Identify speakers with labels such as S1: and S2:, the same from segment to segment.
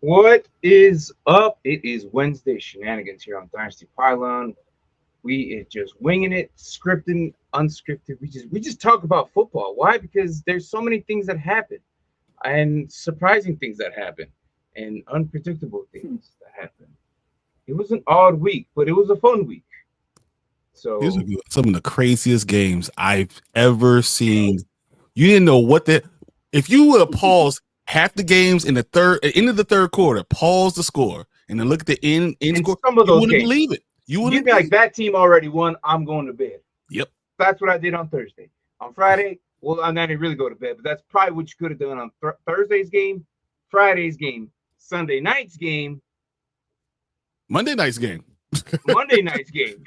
S1: What is up? It is Wednesday shenanigans here on Dynasty Pylon. We are just winging it, scripting, unscripted. We just talk about football. Why? Because there's so many things that happen, and surprising things that happen, and unpredictable things that happen. It was an odd week, but it was a fun week.
S2: These are
S1: So
S2: some of the craziest games I've ever seen. You didn't know what that. If you would have paused half the games in the end of the third quarter, pause the score, and then look at the end
S1: in
S2: score,
S1: some of
S2: you
S1: those
S2: wouldn't
S1: games,
S2: believe it. You
S1: you'd
S2: wouldn't
S1: be like,
S2: believe it.
S1: that team already won. I'm going to bed.
S2: Yep.
S1: That's what I did on Thursday. On Friday, well, I didn't really go to bed, but that's probably what you could have done on Thursday's game, Friday's game, Sunday night's game,
S2: Monday night's game.
S1: Monday night's game.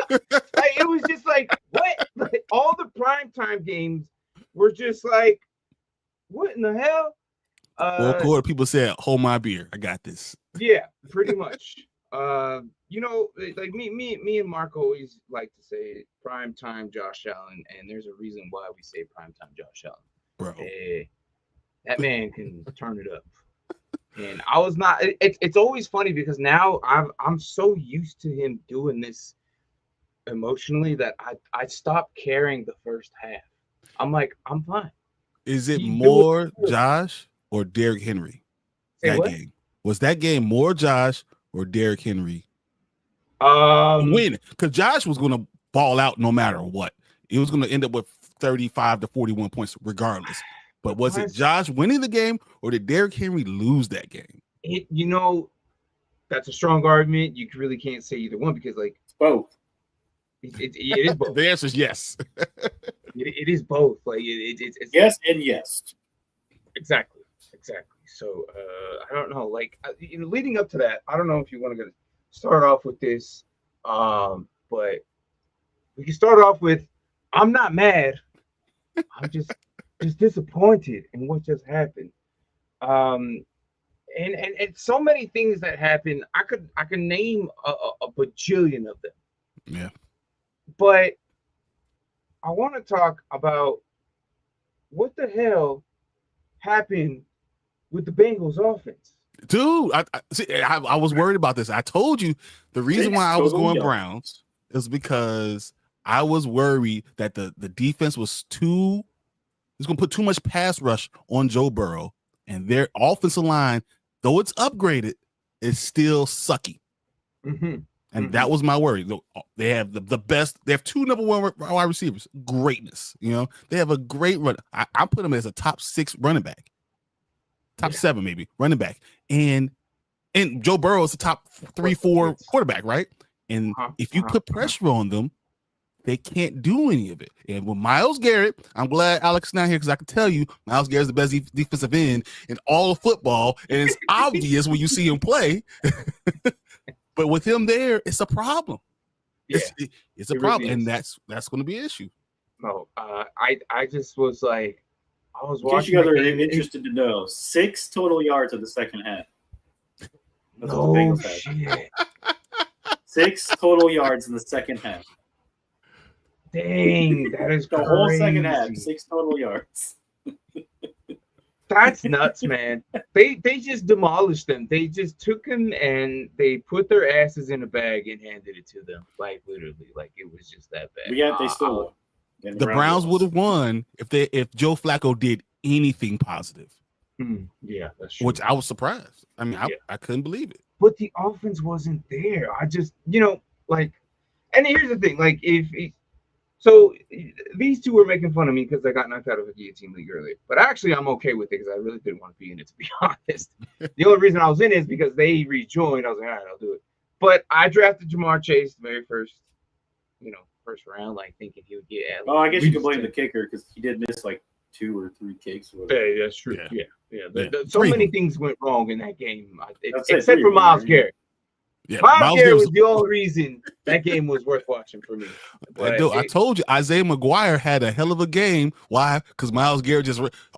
S1: Like, it was just like, what? Like, all the primetime games were just like, what in the hell?
S2: Fourth quarter, people said, "Hold my beer, I got this."
S1: Yeah, pretty much. Like me and Mark always like to say prime time Josh Allen, and there's a reason why we say prime time Josh Allen.
S2: Bro.
S1: That man can turn it up. And I was not. It's always funny because now I'm so used to him doing this emotionally that I stopped caring the first half. I'm like, I'm fine.
S2: Is it
S1: You do
S2: more
S1: it.
S2: Josh or Derrick Henry?
S1: Say
S2: That
S1: what?
S2: game. Was that game more Josh or Derrick Henry?
S1: Win.
S2: Because Josh was going to ball out no matter what. It was going to end up with 35 to 41 points regardless. But was it Josh winning the game or did Derrick Henry lose that game?
S1: That's a strong argument. You really can't say either one because, like,
S3: it's both.
S1: It is both.
S2: The answer is yes.
S1: It is both. Like it's
S3: yes and yes.
S1: Exactly. So I don't know. Like leading up to that, I don't know if you want to start off with this, but we can start off with, I'm not mad. I'm just disappointed in what just happened. And so many things that happened. I could name a bajillion of them.
S2: Yeah.
S1: But I want to talk about what the hell happened with the Bengals offense.
S2: Dude, I was worried about this. I told you the reason why I was going Browns is because I was worried that the defense was going to put too much pass rush on Joe Burrow, and their offensive line, though it's upgraded, is still sucky.
S1: Mm-hmm.
S2: And that was my worry. They have the best. They have two number one wide receivers. Greatness. They have a great run. I put them as a top 6 running back. Top 7 maybe running back. And Joe Burrow is a top 3-4 quarterback, right? And if you put pressure on them, they can't do any of it. And with Myles Garrett, I'm glad Alex is not here because I can tell you Myles Garrett's the best defensive end in all of football. And it's obvious when you see him play. But with him there, it's a problem.
S1: Yeah,
S2: it's a problem, really, and that's going to be an issue.
S1: No, I just was like, I was watching.
S3: In case you guys are interested to know, 6 total yards of the second half.
S1: That's what the Bengals had.
S3: 6 total yards in the second half.
S1: Dang, that is
S3: the
S1: crazy.
S3: Whole second half, 6 total yards.
S1: That's nuts, man. They just demolished them. They just took them and they put their asses in a bag and handed it to them. Like literally, like it was just that bad.
S3: Yeah, they still won.
S2: The Browns would have won if Joe Flacco did anything positive.
S1: Yeah, that's true.
S2: Which I was surprised. I mean, I couldn't believe it.
S1: But the offense wasn't there. I just, like, and here's the thing, like so these two were making fun of me because I got knocked out of a guillotine league earlier. But actually, I'm okay with it because I really didn't want to be in it, to be honest. The only reason I was in it is because they rejoined. I was like, all right, I'll do it. But I drafted Jamar Chase the very first round, like thinking he would get.
S3: I guess you can blame the kicker because he did miss like 2 or 3 kicks. Or
S1: yeah, that's true. Yeah. So many things went wrong in that game, except for Myles Garrett.
S2: Yeah,
S1: Myles Garrett was the only reason that game was worth watching for me.
S2: I told you, Isaiah McGuire had a hell of a game. Why? Because Myles Garrett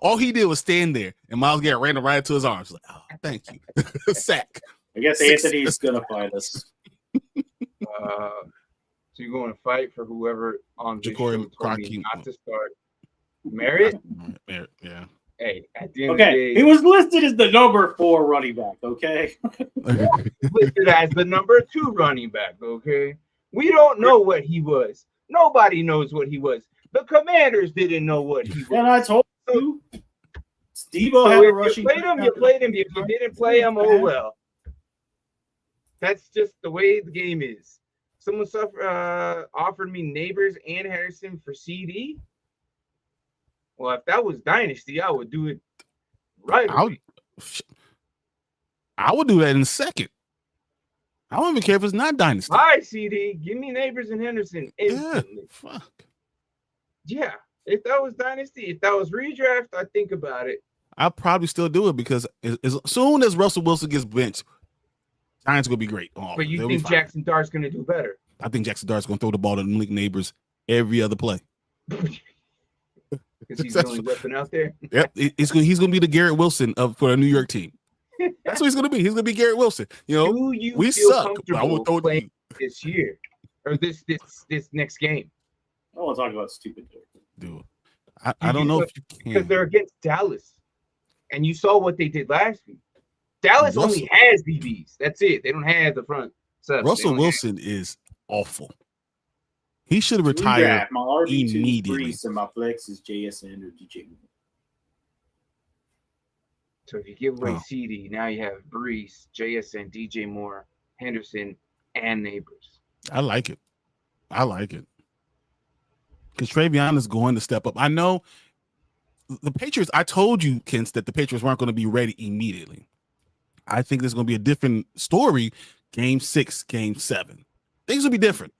S2: all he did was stand there, and Myles Garrett ran right into his arms. Like, oh, thank you. Sack.
S3: I guess Anthony's going to fight us.
S1: So you're going to fight for whoever on this show told me not to start Merritt?
S2: Yeah.
S1: Hey, at the end of the
S3: Okay,
S1: day,
S3: he was listed as the number 4 running back. Okay,
S1: listed as the number 2 running back. Okay, we don't know what he was. Nobody knows what he was. The Commanders didn't know what he was.
S3: and I told you, Steve-O
S1: So
S3: had a
S1: if
S3: rushing.
S1: you played him, you played him. If you didn't play him, oh well. That's just the way the game is. Someone offered me Neighbors and Harrison for CD. Well, if that was Dynasty, I would do it right away.
S2: I would do that in a second. I don't even care if it's not Dynasty.
S1: All right, CD, give me Neighbors and Henderson instantly.
S2: Yeah, fuck.
S1: Yeah, if that was Dynasty, if that was redraft, I'd think about it.
S2: I'll probably still do it because as soon as Russell Wilson gets benched, Giants going to be great.
S1: But you think Jackson Dart's going to do better?
S2: I think Jackson Dart's going to throw the ball to Malik Neighbors every other play.
S1: Because he's the only weapon out there.
S2: Yep, he's going to be the Garrett Wilson for a New York team. That's what he's going to be. He's going to be Garrett Wilson. You know, we suck. But I will throw it
S1: this year or this next game.
S3: I don't want to talk about stupid.
S2: Dude, I don't know if you can
S1: because they're against Dallas, and you saw what they did last week. Dallas only has DBs. That's it. They don't have the front.
S2: Russell Wilson is awful. He should have retired
S3: my RB2
S2: immediately.
S3: And my flex is JSN or DJ.
S1: So if you give away CD, now you have Brees, JSN, DJ Moore, Henderson, and Neighbors.
S2: I like it. Because Travion is going to step up. I know the Patriots, I told you, Kent, that the Patriots weren't going to be ready immediately. I think there's going to be a different story, game 6, game 7. Things will be different.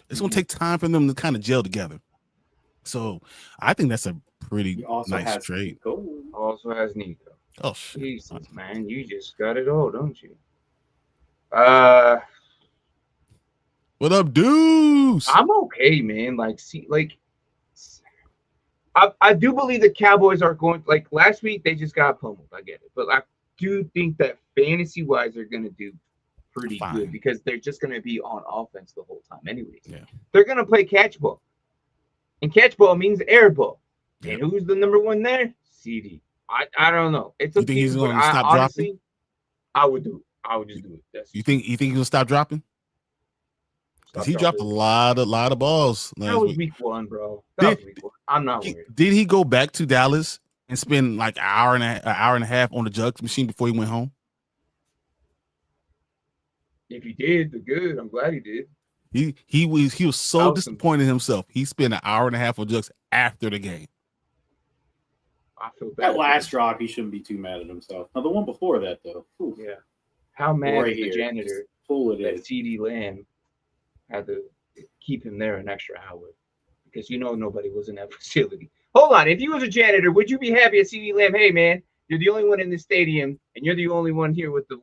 S2: It's going to take time for them to kind of gel together. So I think that's a pretty nice trade.
S1: Also has Nico.
S2: Oh, shit.
S1: Jesus, man. You just got it all, don't you?
S2: What up, dudes?
S1: I'm okay, man. I do believe the Cowboys are going, like last week, they just got pummeled. I get it. But I do think that fantasy-wise, they're going to do pretty good because they're just going to be on offense the whole time anyways.
S2: Yeah.
S1: They're going to play catch ball. And catch ball means air ball. Yeah. And who's the number 1 there? CD. I don't know. It's
S2: you think he's going to stop dropping?
S1: I would do it. I would just do it.
S2: You think he's going to stop dropping? Because he dropped a lot of balls.
S1: That was week 1, bro. That was week 1. I'm not worried.
S2: Did he go back to Dallas and spend like an hour and a half on the jugs machine before he went home?
S1: If he did, then good. I'm glad he did.
S2: He was so disappointed in himself. He spent an hour and a half on jugs after the game.
S1: I feel bad.
S3: That last drop, he shouldn't be too mad at himself. Now the one before that, though. Oof.
S1: Yeah. How mad is the janitor that CD Lamb had to keep him there an extra hour? Because nobody was in that facility. Hold on. If you was a janitor, would you be happy at CD Lamb? Hey, man, you're the only one in the stadium, and you're the only one here with the.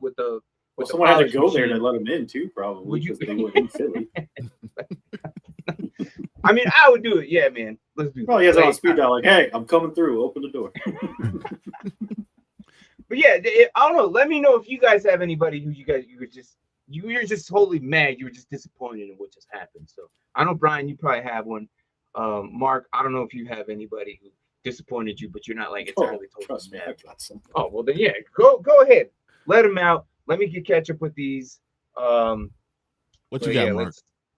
S3: Well, someone had to go there to let him in too, probably.
S1: Would you?
S3: They were in Philly.
S1: I mean, I would do it. Yeah, man. Let's do it.
S3: Probably has on speed dial, like, hey, I'm coming through. Open the door.
S1: But yeah, I don't know. Let me know if you guys have anybody who you're just totally mad. You were just disappointed in what just happened. So I know, Brian, you probably have one. Mark, I don't know if you have anybody who disappointed you, but you're not like entirely totally mad. Oh, well then, yeah, go ahead. Let them out. Let me catch up with these.
S2: What you got, Mark?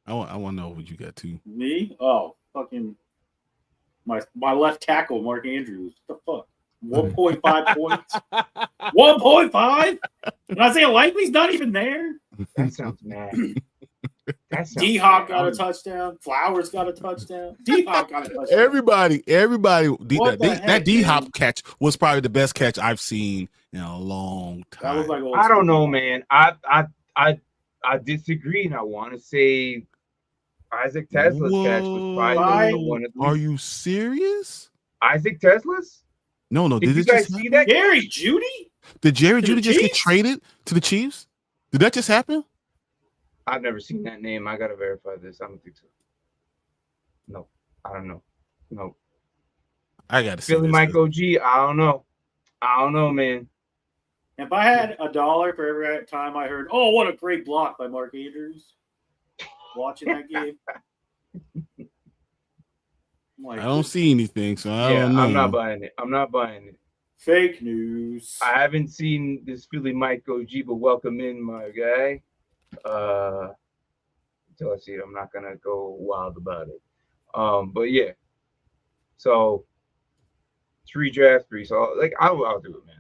S2: I want to know what you got too.
S3: Me? Oh, fucking my left tackle, Mark Andrews. What the fuck? 1.5 points. 1.5? And Isaiah Likely's not even there.
S1: That sounds mad.
S3: D-Hop got a touchdown. Flowers got a touchdown. D-Hop got a touchdown.
S2: Everybody. That D-Hop catch was probably the best catch I've seen in a long time.
S3: That was like
S1: I don't know, man. I disagree, and I want to say Isaac Tesla's catch was probably one of them.
S2: Are you serious?
S1: Isaac Tesla's?
S2: No.
S1: Did you guys see that?
S3: Jerry Jeudy?
S2: Did Jerry Jeudy just get traded to the Chiefs? Did that just happen?
S1: I've never seen that name. I gotta verify this. I don't think so. No, I don't know. No.
S2: I gotta see
S1: Philly Mike OG. I don't know, man.
S3: If I had $1 for every time I heard, "Oh, what a great block by Mark Andrews," watching that game,
S2: I don't see anything, so I don't know.
S1: I'm not buying it.
S3: Fake news.
S1: I haven't seen this Philly Mike OG, but welcome in, my guy. Until I see it, I'm not gonna go wild about it. But yeah. So 3 draft 3. So like I'll do it, man.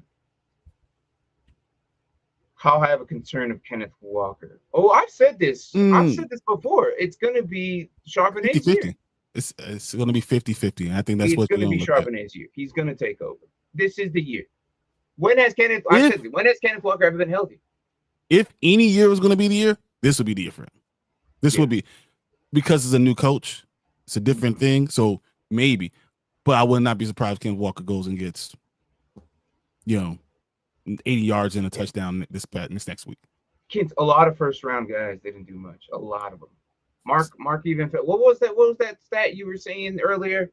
S1: How I have a concern of Kenneth Walker. Oh, I've said this. I've said this before. It's gonna be Charbonnet's year.
S2: It's gonna be 50-50. And I think that's what's
S1: gonna be Charbonnet's year. He's gonna take over. This is the year. When has Kenneth Walker ever been healthy?
S2: If any year was gonna be the year, this would be the year for him. This would be, because it's a new coach. It's a different thing. So maybe. But I would not be surprised if Kenneth Walker goes and gets, 80 yards and a touchdown this next week.
S1: A lot of first round guys didn't do much. A lot of them. Mark even. What was that stat you were saying earlier?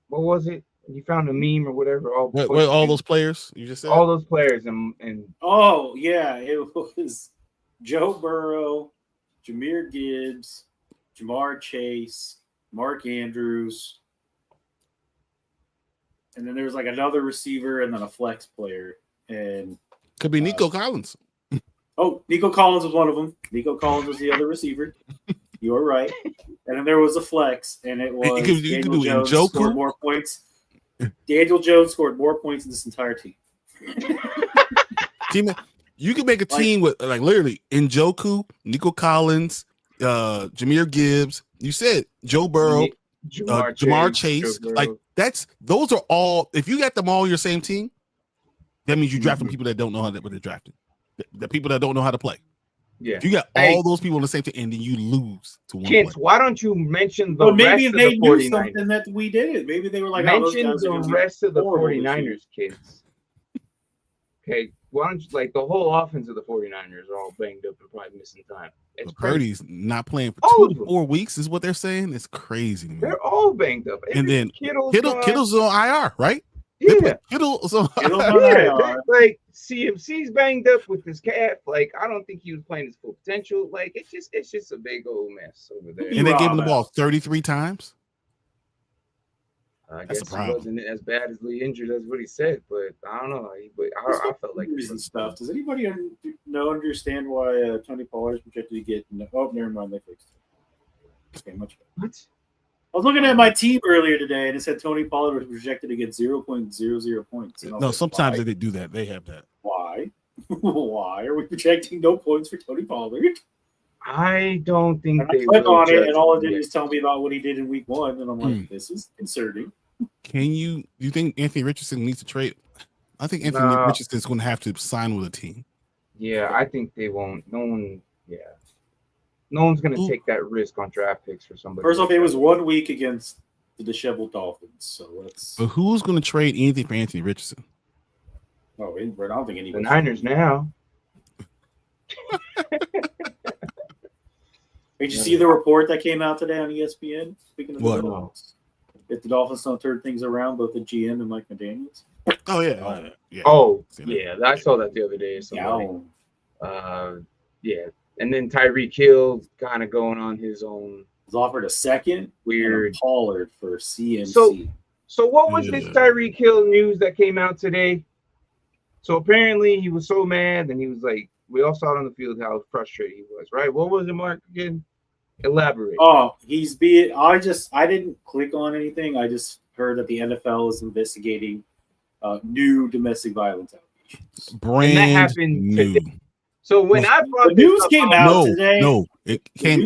S1: What was it? You found a meme or whatever.
S2: All those players you just said.
S1: All those players and.
S3: Oh yeah, it was Joe Burrow, Jahmyr Gibbs, Jamar Chase, Mark Andrews. And then there was like another receiver and then a flex player. And
S2: could be Nico Collins.
S3: Oh, Nico Collins was one of them. Nico Collins was the other receiver. You were right. And then there was a flex, and it was Daniel Jones scored more points. Daniel Jones scored more points in this entire team.
S2: You could make a team with like literally Njoku, Nico Collins, Jahmyr Gibbs. You said Joe Burrow, Jamar Chase. Like those are all. If you got them all your same team, that means you drafting people that don't know what they're drafting. The people that don't know how to play.
S1: Yeah.
S2: If you got all those people on the same team, and then you lose to one.
S1: Kids, why don't you mention the rest of the 49ers?
S3: Knew something that we did. Maybe they were like,
S1: mention the rest of the 49ers, kids. Okay, why don't you, like, the whole offense of the 49ers are all banged up and probably missing time. It's
S2: Purdy's not playing for 2 to 4 weeks is what they're saying. It's crazy, man.
S1: They're all banged up.
S2: And then Kittle's on IR, right?
S1: Yeah.
S2: Kittle's on
S1: IR. Like, CMC's banged up with his calf. Like, I don't think he was playing his full potential. Like, it's just a big old mess over there.
S2: And they gave him the ball 33 times.
S1: I guess he wasn't as badly injured as what he said, but I don't know. I felt like
S3: reason stuff. Does anybody understand why Tony Pollard is projected to get? Oh, never mind. They fixed it. Okay, much better. What? I was looking at my team earlier today, and it said Tony Pollard was projected to get 0.00 points.
S2: No, sometimes they do that. They have that.
S3: Why? Why are we projecting no points for Tony Pollard?
S1: I don't think
S3: they click on it, and all it did is tell me about what he did in week 1, and I'm like, this is concerning.
S2: Do you think Anthony Richardson needs to trade? I think Anthony Richardson is going to have to sign with a team.
S1: Yeah, I think they won't. No one's going to take that risk on draft picks for somebody.
S3: First off, it was 1 week against the disheveled Dolphins, so let's.
S2: But who's going to trade anything for Anthony Richardson?
S3: Oh, I don't think anybody.
S1: The Niners now.
S3: Did you see the report that came out today on ESPN? Speaking of
S2: what?
S3: The Dolphins, if the Dolphins don't turn things around, both the GM and Mike McDaniels.
S2: Oh yeah.
S1: Yeah. I saw that the other day. Yeah. And then Tyreek Hill kind of going on his own.
S3: Was offered a second.
S1: Weird.
S3: Pollard for CMC.
S1: So what was this Tyreek Hill news that came out today? So apparently he was so mad, and he was like, we all saw it on the field how frustrated he was, right? What was it, Mark, again? Elaborate.
S3: Oh, I didn't click on anything. I just heard that the NFL is investigating new domestic violence allegations.
S1: And that happened today. So when I brought
S3: the news came out today.
S2: No, the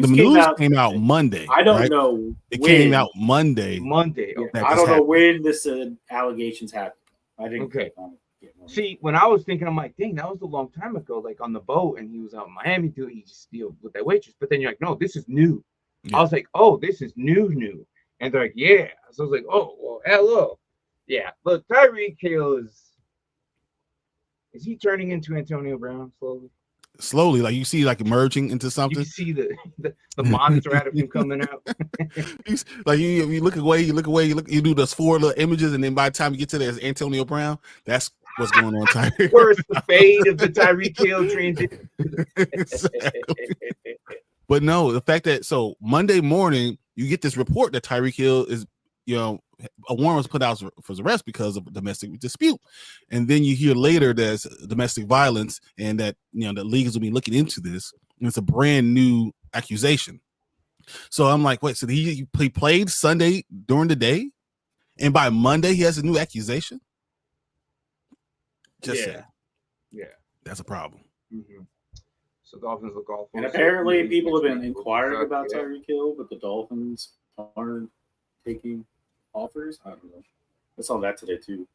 S2: news came out Monday.
S3: I don't know.
S2: It came out Monday.
S1: Okay.
S3: I don't know when this allegations happened. I didn't click on it.
S1: See, when I was thinking, I'm like, dang, that was a long time ago, like on the boat, and he was out in Miami doing, he just deal with that waitress. But then you're like, no, this is new. Yeah. I was like, oh, this is new. And they're like, yeah. So I was like, oh, well, hello. Yeah. Look, Tyreek Hill is he turning into Antonio Brown slowly?
S2: Slowly, like you see, like emerging into something.
S1: You see the monster out of him coming out.
S2: Like you look away, you do those 4 little images, and then by the time you get to there's Antonio Brown, that's what's going on, Tyreek.
S1: Where's the fade of the Tyreek Hill transition?
S2: But no, the fact that Monday morning you get this report that Tyreek Hill is, a warrant was put out for his arrest because of a domestic dispute. And then you hear later there's domestic violence and that, the leagues will be looking into this. And it's a brand new accusation. So I'm like, wait, so he played Sunday during the day? And by Monday, he has a new accusation? Just saying.
S1: Yeah.
S2: That's a problem.
S1: Mm-hmm. So Dolphins look awful.
S3: And apparently people have been inquiring about Tyreek Hill, but the Dolphins aren't taking offers. I don't know. I saw that today too.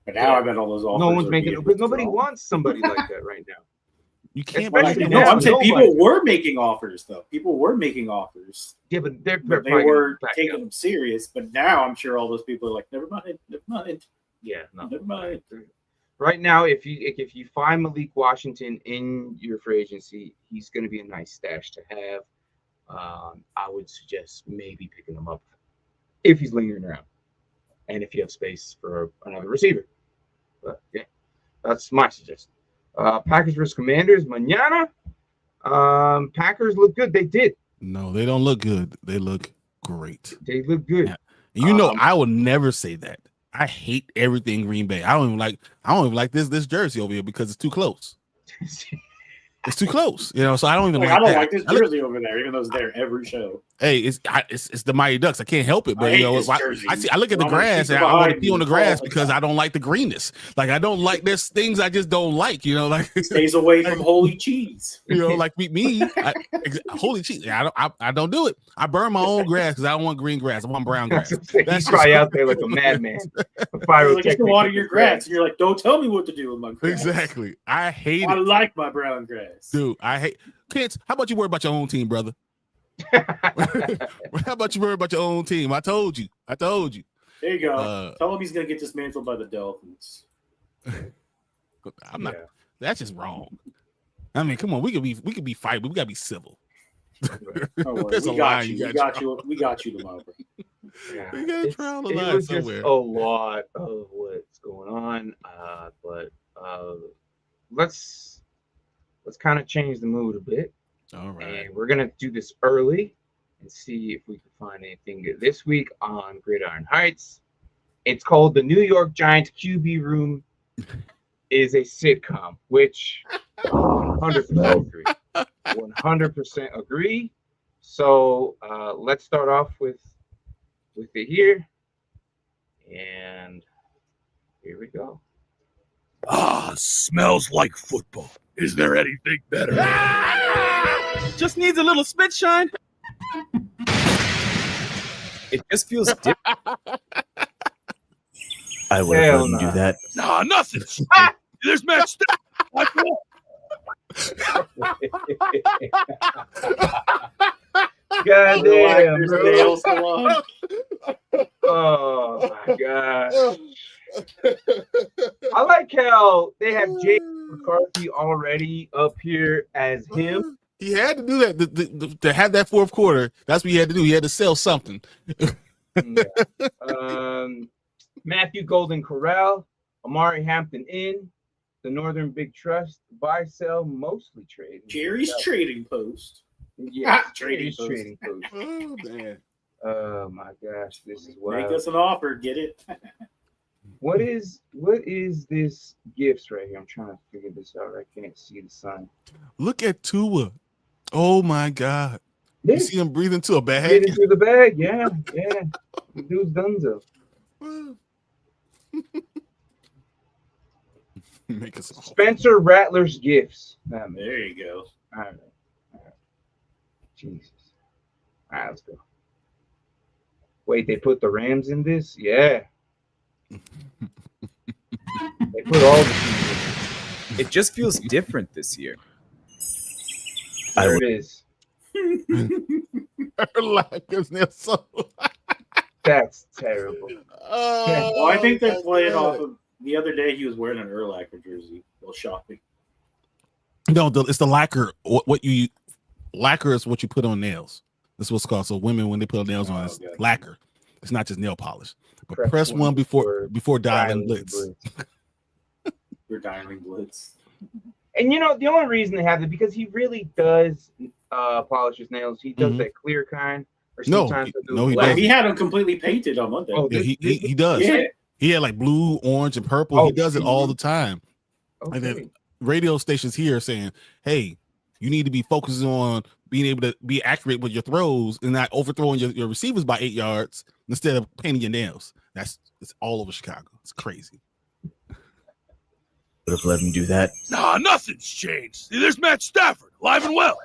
S3: But now I bet all those offers.
S1: No one's making it, but nobody wants somebody like that right now.
S2: You can't.
S3: I'm saying people were making offers though. People were making offers.
S1: Yeah, but they
S3: were taking them serious. But now I'm sure all those people are like, never mind.
S1: Yeah, no,
S3: never mind.
S1: Right now, if you find Malik Washington in your free agency, he's going to be a nice stash to have. I would suggest maybe picking him up if he's lingering around, and if you have space for another receiver. But yeah, that's my suggestion. Packers versus Commanders, mañana. Packers look good. They did.
S2: No, they don't look good. They look great.
S1: They look good.
S2: Yeah. I will never say that. I hate everything Green Bay. I don't even like this jersey over here because it's too close. It's too close, so I don't even
S3: I don't like this jersey over there, even though it's there every show.
S2: Hey, it's the Mighty Ducks. I can't help it, but I look at the grass and I want to pee on the grass because I don't like the greenness. Like I don't like there's things I just don't like. Like
S3: stays away from holy cheese.
S2: Like holy cheese. I don't do it. I burn my own grass because I don't want green grass. I want brown grass.
S1: That's probably out there like a madman.
S3: Like you water your grass, and you're like, don't tell me what to do with my grass.
S2: Exactly. I hate it.
S3: I like my brown grass.
S2: Dude, I hate kids. How about you worry about your own team, brother? How about you worry about your own team? I told you. There you
S3: go. Tell him he's gonna get dismantled by the Dolphins.
S2: I'm not. That's just wrong. I mean, come on. We could be fighting, but we gotta be civil.
S3: There's we got you. We got you tomorrow.
S1: Yeah.
S2: We gotta draw the line
S1: was
S2: somewhere.
S1: Just a lot of what's going on, but let's kind of change the mood a bit.
S2: All right.
S1: And we're going to do this early and see if we can find anything good this week on Gridiron Heights. It's called The New York Giants QB Room is a sitcom, which 100% agree. 100% agree. So let's start off with it here. And here we go.
S4: Smells like football. Is there anything better?
S5: Just needs a little spit shine.
S4: It just feels different. I would have let him do that. Nah, nothing. There's Matt
S1: God damn, bro. Oh my god. I like how they have Jake McCarthy already up here as him.
S2: He had to do that to have that fourth quarter. That's what he had to do. He had to sell something.
S1: Matthew Golden Corral, Amari Hampton in, the Northern Big Trust, buy, sell, mostly trading.
S3: Jerry's trading post.
S1: Yeah,
S3: trading post.
S2: Oh man.
S1: Oh my gosh, this is wild.
S3: Make us an offer, get it.
S1: What is this gifts right here? I'm trying to figure this out. I can't see the sign.
S2: Look at Tua. Oh my God. You see him breathing to a bag?
S1: Breathing through the bag, yeah. The dude's dunzo.
S2: Make us
S1: Spencer Rattler's gifts.
S3: There you go.
S1: All right. Jesus. All right, let's go. Wait, they put the Rams in this? Yeah. They put all the teams in.
S4: It just feels different this year.
S1: There it is. That's terrible.
S3: Well, I think they're playing off of the other day. He was wearing an Urlacher jersey. Well, shopping.
S2: No, it's the lacquer. Lacquer is what you put on nails. That's what's called. So women, when they put nails on, it's lacquer. It's not just nail polish. But press one before dialing blitz.
S3: You're dialing blitz.
S1: And the only reason they have it because he really does polish his nails. He does that clear kind. Or
S2: No,
S1: sometimes
S2: he doesn't.
S3: He had him completely painted on Monday.
S2: Yeah, he does.
S3: Yeah.
S2: He had like blue, orange, and purple.
S1: Oh,
S2: He does it all the time.
S1: Okay.
S2: And then radio stations here saying, "Hey, you need to be focusing on being able to be accurate with your throws and not overthrowing your receivers by 8 yards instead of painting your nails." It's all over Chicago. It's crazy.
S4: Would have let him do that.
S5: Nah, nothing's changed. See, there's Matt Stafford, alive and well.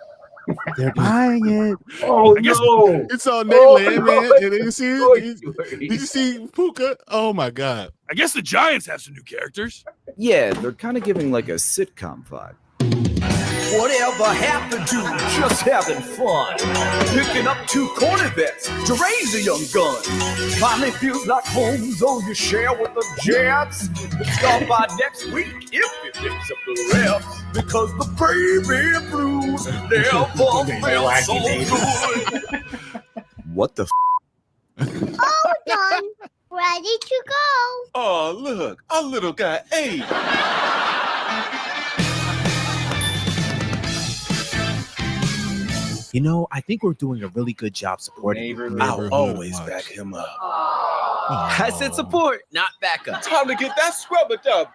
S4: They're buying it.
S1: Oh no!
S2: It's on Neyland, man. And did you
S1: Did
S2: see Puka? Oh my God!
S5: I guess the Giants have some new characters.
S4: Yeah, they're kind of giving like a sitcom vibe. Whatever happened to just having fun? Picking up 2 corner vets to raise a young gun. Finally feels like home, though you share with the Jets. Start by next week if it picks up the refs. Because the baby blues never felt so good. What the
S6: All done. Ready to go.
S5: Oh, look, our little guy ate.
S4: You know, I think we're doing a really good job supporting him.
S5: I'll always back him up.
S4: I said support, not backup.
S5: Time to get that scrubber dub.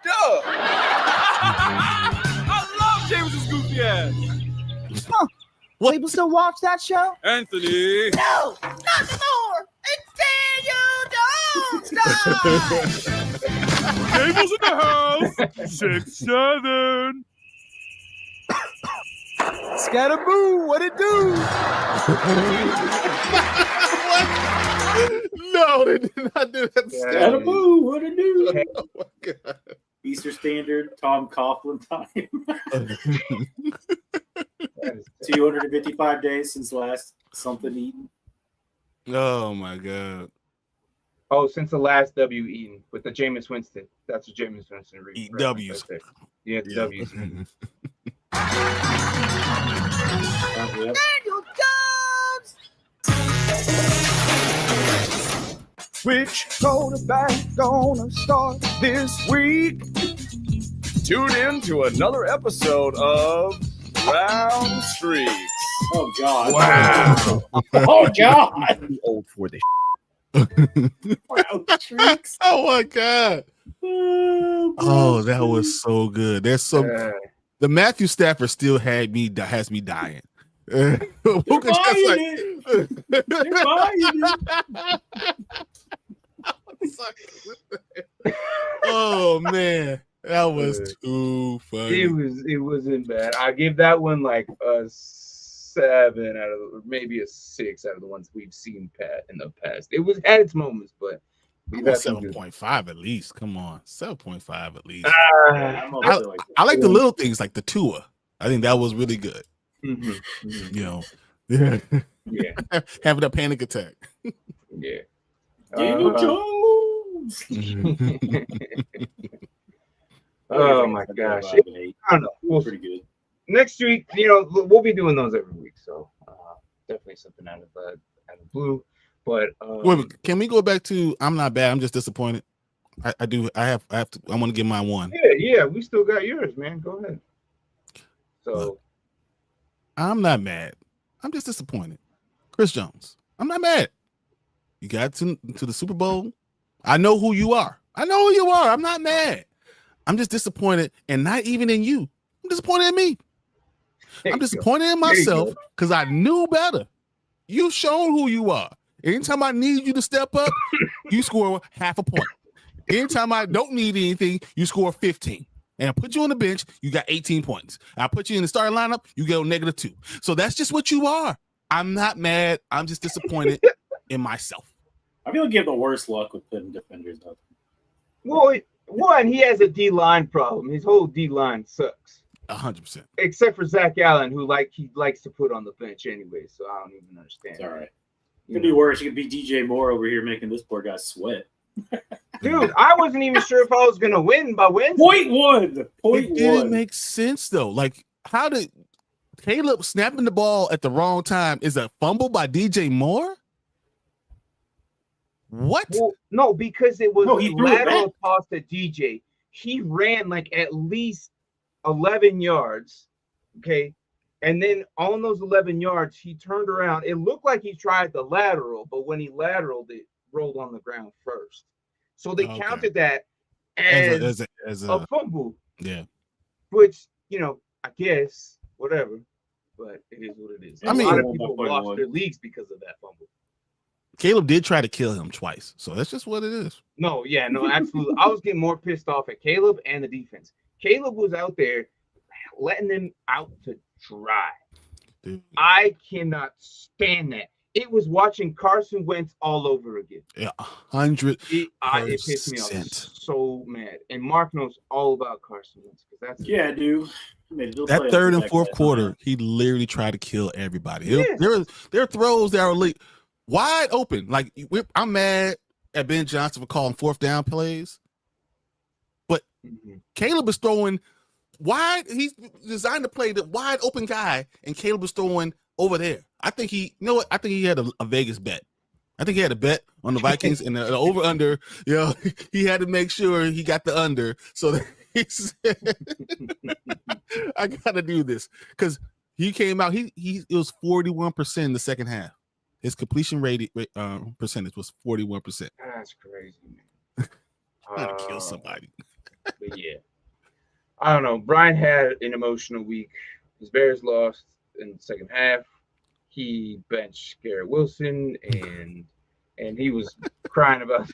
S5: I love James's goofy ass.
S4: Huh. People still watch that show?
S5: Anthony.
S6: No, not more. Until you don't stop.
S5: Gables in the house. 6-7.
S4: Scatterboo, what it do?
S2: No, they did not do that.
S3: Scatterboo, what it do?
S2: Oh my God.
S3: Easter Standard, Tom Coughlin time. 255 days since last something eaten.
S2: Oh my God.
S1: Oh, since the last W eaten with the Jameis Winston. That's what Jameis Winston reads.
S2: Eat W's.
S1: Right there. Yeah, the W's.
S3: Yep.
S6: Daniel Jones.
S4: Which quarterback gonna start this week?
S5: Tune in to another episode of Round Streaks.
S3: Oh God!
S1: Wow.
S3: Oh God!
S4: Too old for this.
S3: Tricks.
S2: Oh my God. Oh, that was so good. There's so the Matthew Stafford still has me dying.
S3: They're buying it.
S2: Oh man, that was too funny.
S1: It wasn't bad. I give that one like a 7 out of maybe a 6 out of the ones we've seen in the past. It had its moments, but
S2: we got 7.5 at least. Come on, 7.5 at least. I like the little things like the Tua. I think that was really good.
S1: Mm-hmm.
S2: You know, yeah. Having a panic attack.
S1: Yeah.
S3: Daniel Jones.
S1: Oh my gosh. I don't know. We'll
S3: Pretty good.
S1: Next week, we'll be doing those every week. So definitely something out of blue. But
S2: wait, can we go back to I'm not bad, I'm just disappointed? I have to I want to give my 1.
S1: Yeah, we still got yours, man. Go ahead. So
S2: look, I'm not mad. I'm just disappointed. Chris Jones, I'm not mad. You got to the Super Bowl. I know who you are. I'm not mad. I'm just disappointed, and not even in you. I'm disappointed in me. I'm disappointed in myself because I knew better. You've shown who you are. Anytime I need you to step up, you score half a point. Anytime I don't need anything, you score 15. And I put you on the bench, you got 18 points. I put you in the starting lineup, you go -2. So that's just what you are. I'm not mad. I'm just disappointed in myself.
S3: I feel like you have the worst luck with putting defenders up.
S1: Well, one, he has a D-line problem. His whole D-line sucks.
S2: 100%.
S1: Except for Zach Allen, who he likes to put on the bench anyway, so I don't even understand.
S3: It's all right. It could be worse. It could be DJ Moore over here making this poor guy sweat.
S1: Dude, I wasn't even sure if I was going to win by Wednesday.
S2: It didn't make sense, though. Like, how did Caleb snapping the ball at the wrong time is a fumble by DJ Moore? What?
S1: Well, no, because it was
S3: he threw it
S1: lateral
S3: back.
S1: toss to DJ. He ran like at least 11 yards, okay? And then on those 11 yards, he turned around. It looked like he tried the lateral, but when he lateraled, it rolled on the ground first. So they counted that as a fumble.
S2: Yeah.
S1: Which, I guess, whatever. But it is what it is.
S2: I mean,
S1: a lot of people lost their leagues because of that fumble.
S2: Caleb did try to kill him twice. So that's just what it is.
S1: No, absolutely. I was getting more pissed off at Caleb and the defense. Caleb was out there letting them out to dry. Dude. I cannot stand that. It was watching Carson Wentz all over again.
S2: Yeah, 100%.
S1: It pissed me off so mad. And Mark knows all about Carson Wentz.
S3: Dude.
S2: That third and fourth quarter, he literally tried to kill everybody.
S1: Yes.
S2: There are throws that are wide open. Like, I'm mad at Ben Johnson for calling fourth down plays. But Caleb is throwing wide. He's designed to play the wide open guy, and Caleb is throwing over there. I think he had a Vegas bet. I think he had a bet on the Vikings and the over under. He had to make sure he got the under. So that he said, I gotta do this because he came out. It was 41% in the second half. His completion rate percentage was 41%.
S1: That's crazy, man.
S2: Trying to kill somebody.
S1: But yeah, I don't know. Brian had an emotional week. His Bears lost in the second half. He benched Garrett Wilson, and he was crying about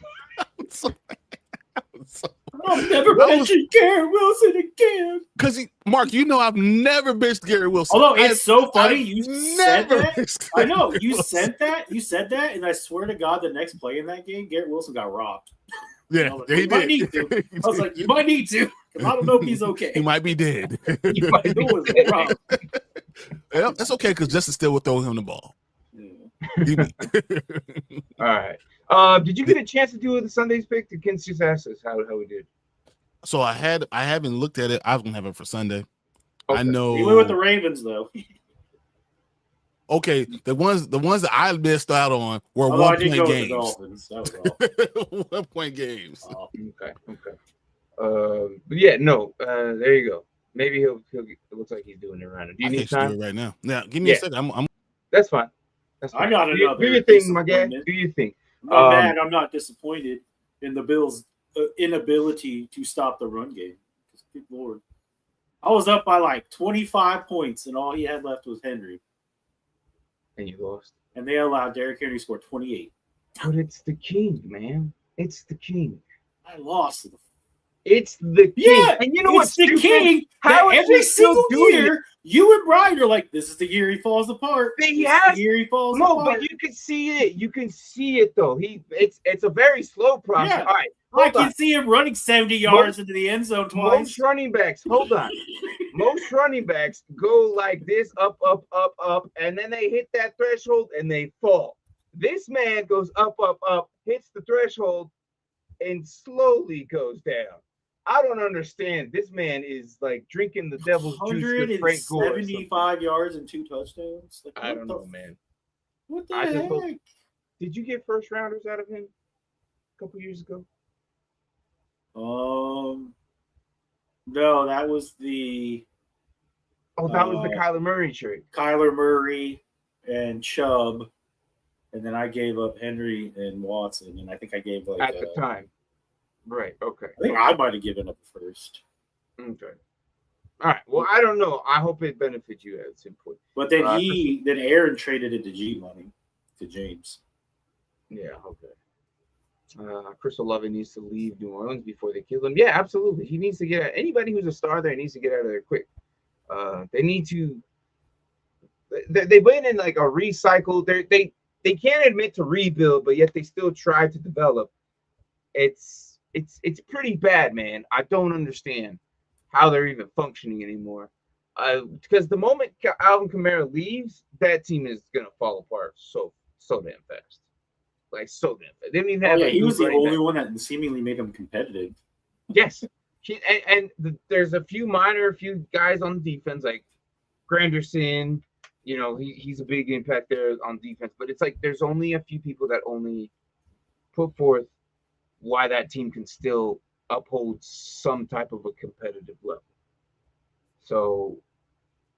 S3: I'm never benching Garrett Wilson again.
S2: Because Mark, I've never benched Garrett Wilson.
S3: Although it's so funny, you said that. I know you
S2: said
S3: that. You said that, and I swear to God, the next play in that game, Garrett Wilson got robbed.
S2: Yeah,
S3: he did. Need to. I was like, you might need to, because I don't know if he's okay.
S2: He might be dead.
S3: He might be dead.
S2: Yeah, that's okay because Justin still would throw him the ball.
S1: Yeah. All right. Did you get a chance to do the Sunday's pick? The Kins just asked us how we did.
S2: So I haven't looked at it. I was gonna have it for Sunday.
S1: Okay.
S2: I know.
S3: We went with the Ravens though.
S2: Okay, the ones that I missed out on were 1 point games.
S3: That was all.
S2: 1 point games.
S1: Oh, okay. But yeah, no. There you go. Maybe he'll. It looks like he's doing it right now. Do you need time?
S2: Do it right now. Now, give me a second. I'm.
S1: That's fine.
S3: I got another.
S1: Do your thing, my guy. Do your thing.
S3: I'm not mad. I'm not disappointed in the Bills' inability to stop the run game. Good Lord. I was up by like 25 points, and all he had left was Henry.
S1: And you lost.
S3: And they allowed Derrick Henry to score 28.
S1: But it's the king, man. It's the king.
S3: I lost.
S1: It's the king.
S3: Yeah,
S1: and you know
S3: what's the king? How every single year, you and Brian are like, this is the year he falls apart.
S1: The year
S3: he falls apart.
S1: But you can see it. You can see it though. It's a very slow process.
S3: Yeah.
S1: All right.
S3: I can see him running 70 yards into the end zone twice.
S1: Most running backs, hold on. Most running backs go like this, up, and then they hit that threshold and they fall. This man goes up, hits the threshold, and slowly goes down. I don't understand. This man is like drinking the devil's juice with Frank Gore.
S3: 175 yards and 2 touchdowns. Like,
S1: I don't know, man.
S3: What the heck?
S1: Did you get first rounders out of him a couple years ago?
S3: No, that was the.
S1: Oh, that was the Kyler Murray trade.
S3: Kyler Murray and Chubb, and then I gave up Henry and Watson, and I think I gave like
S1: at the time. Right. Okay.
S3: I think I might have given up first.
S1: Okay. All right. Well, I don't know. I hope it benefits you at some point.
S3: But then then Aaron traded it to G Money to James.
S1: Yeah. Okay. Chris Olave needs to leave New Orleans before they kill him. Yeah, absolutely. He needs to get out. Anybody who's a star there needs to get out of there quick. They need to. They've been in like a recycle. They can't admit to rebuild, but yet they still try to develop. It's pretty bad, man. I don't understand how they're even functioning anymore. Because the moment Alvin Kamara leaves, that team is gonna fall apart so damn fast. Like so damn fast. They didn't even have.
S3: He was the only one that seemingly made them competitive.
S1: Yes, there's a few guys on defense like Granderson. You know, he's a big impact there on defense, but it's like there's only a few people that only put forth why that team can still uphold some type of a competitive level. So,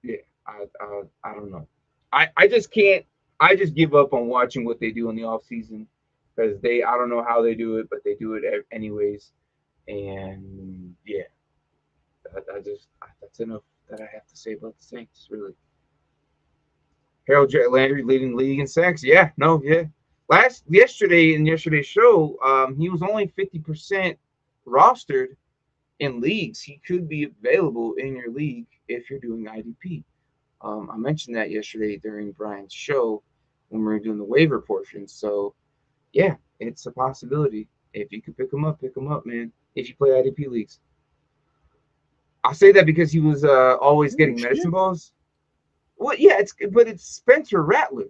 S1: yeah, I don't know. I just can't. I just give up on watching what they do in the off season because I don't know how they do it, but they do it anyways. And yeah, that's enough that I have to say about the Saints. Really, Harold Landry leading the league in sacks. Yeah, no, yeah. Yesterday's show, he was only 50% rostered in leagues. He could be available in your league if you're doing IDP. I mentioned that yesterday during Brian's show when we were doing the waiver portion. So, yeah, it's a possibility. If you could pick him up, man. If you play IDP leagues. I'll say that because he was always getting medicine balls. Well, yeah, it's Spencer Rattler.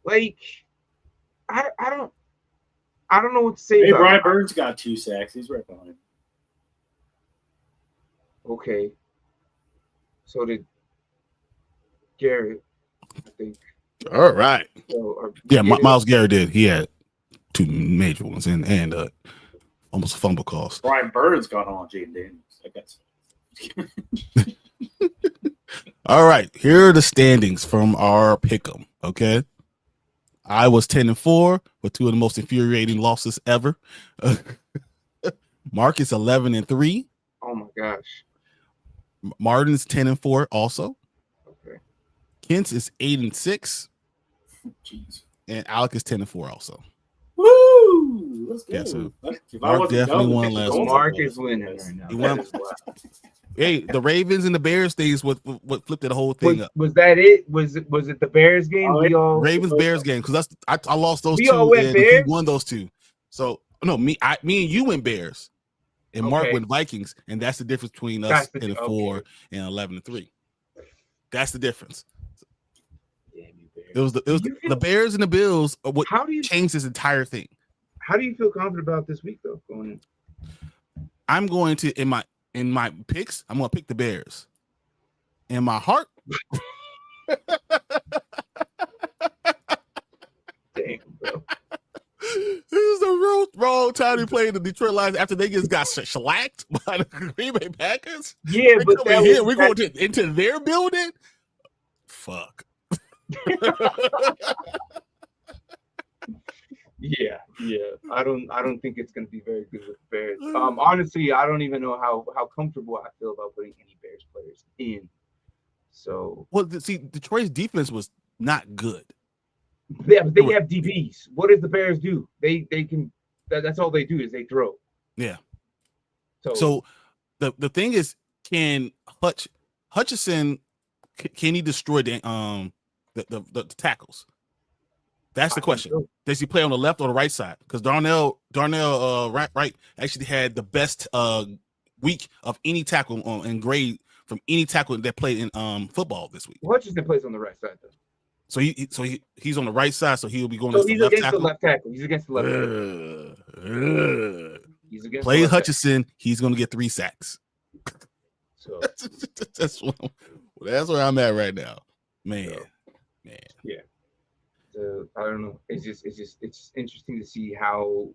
S1: Like, I don't know what to say.
S3: Hey,
S1: about
S3: Brian Burns got 2 sacks. He's right behind him.
S1: Okay. So did Garrett, I think.
S2: All right.
S1: So,
S2: yeah, Myles Garrett did. He had 2 major ones and almost a fumble cost.
S3: Brian Burns got on Jaden Daniels. I guess.
S2: All right. Here are the standings from our pick'em. Okay. I was 10-4 with 2 of the most infuriating losses ever. Mark is 11-3.
S1: Oh my gosh.
S2: Martin's 10-4 also.
S1: Okay.
S2: Kent's is 8-6.
S3: Jeez.
S2: And Alec is 10-4 also.
S3: Woo! Let's go.
S2: Yeah, so
S3: If
S2: Mark definitely won last week.
S1: Mark is winning right now.
S2: He won. Hey, the Ravens and the Bears things what flipped the whole thing up.
S1: Was that it? Was it the Bears game?
S2: Ravens Bears game because I lost those 2
S1: all went
S2: and
S1: Bears?
S2: he won those 2. So no, me and you went Bears, and Mark went Vikings, and that's the difference between us 10-4 and 11-3. That's the difference. It was the Bears and the Bills are what changed this entire thing.
S1: How do you feel confident about this week though? Going in,
S2: I'm going to in my picks, I'm going to pick the Bears. In my heart,
S1: damn, bro.
S2: This is the wrong time to play the Detroit Lions after they just got shellacked by the Green Bay Packers.
S1: Yeah, but
S2: we're going into their building. Fuck.
S1: Yeah. I don't think it's going to be very good with the Bears. Honestly, I don't even know how comfortable I feel about putting any Bears players in. So,
S2: well, see, Detroit's defense was not good.
S1: Yeah, but they have DBs. What does the Bears do? They can. That's all they do is they throw.
S2: Yeah.
S1: So
S2: the thing is, can Hutchinson can he destroy the tackles? That's the question. Does he play on the left or the right side? Because Darnell right actually had the best week of any tackle in grade from any tackle that played in football this week.
S1: Hutchinson plays on the right side though.
S2: So he's on the right side, so he'll be going.
S1: So he's against the left tackle. He's against the left tackle. He's against.
S2: Play Hutchinson. He's going to get 3 sacks.
S1: So
S2: that's where I'm at right now, man.
S1: Yeah. I don't know. It's interesting to see how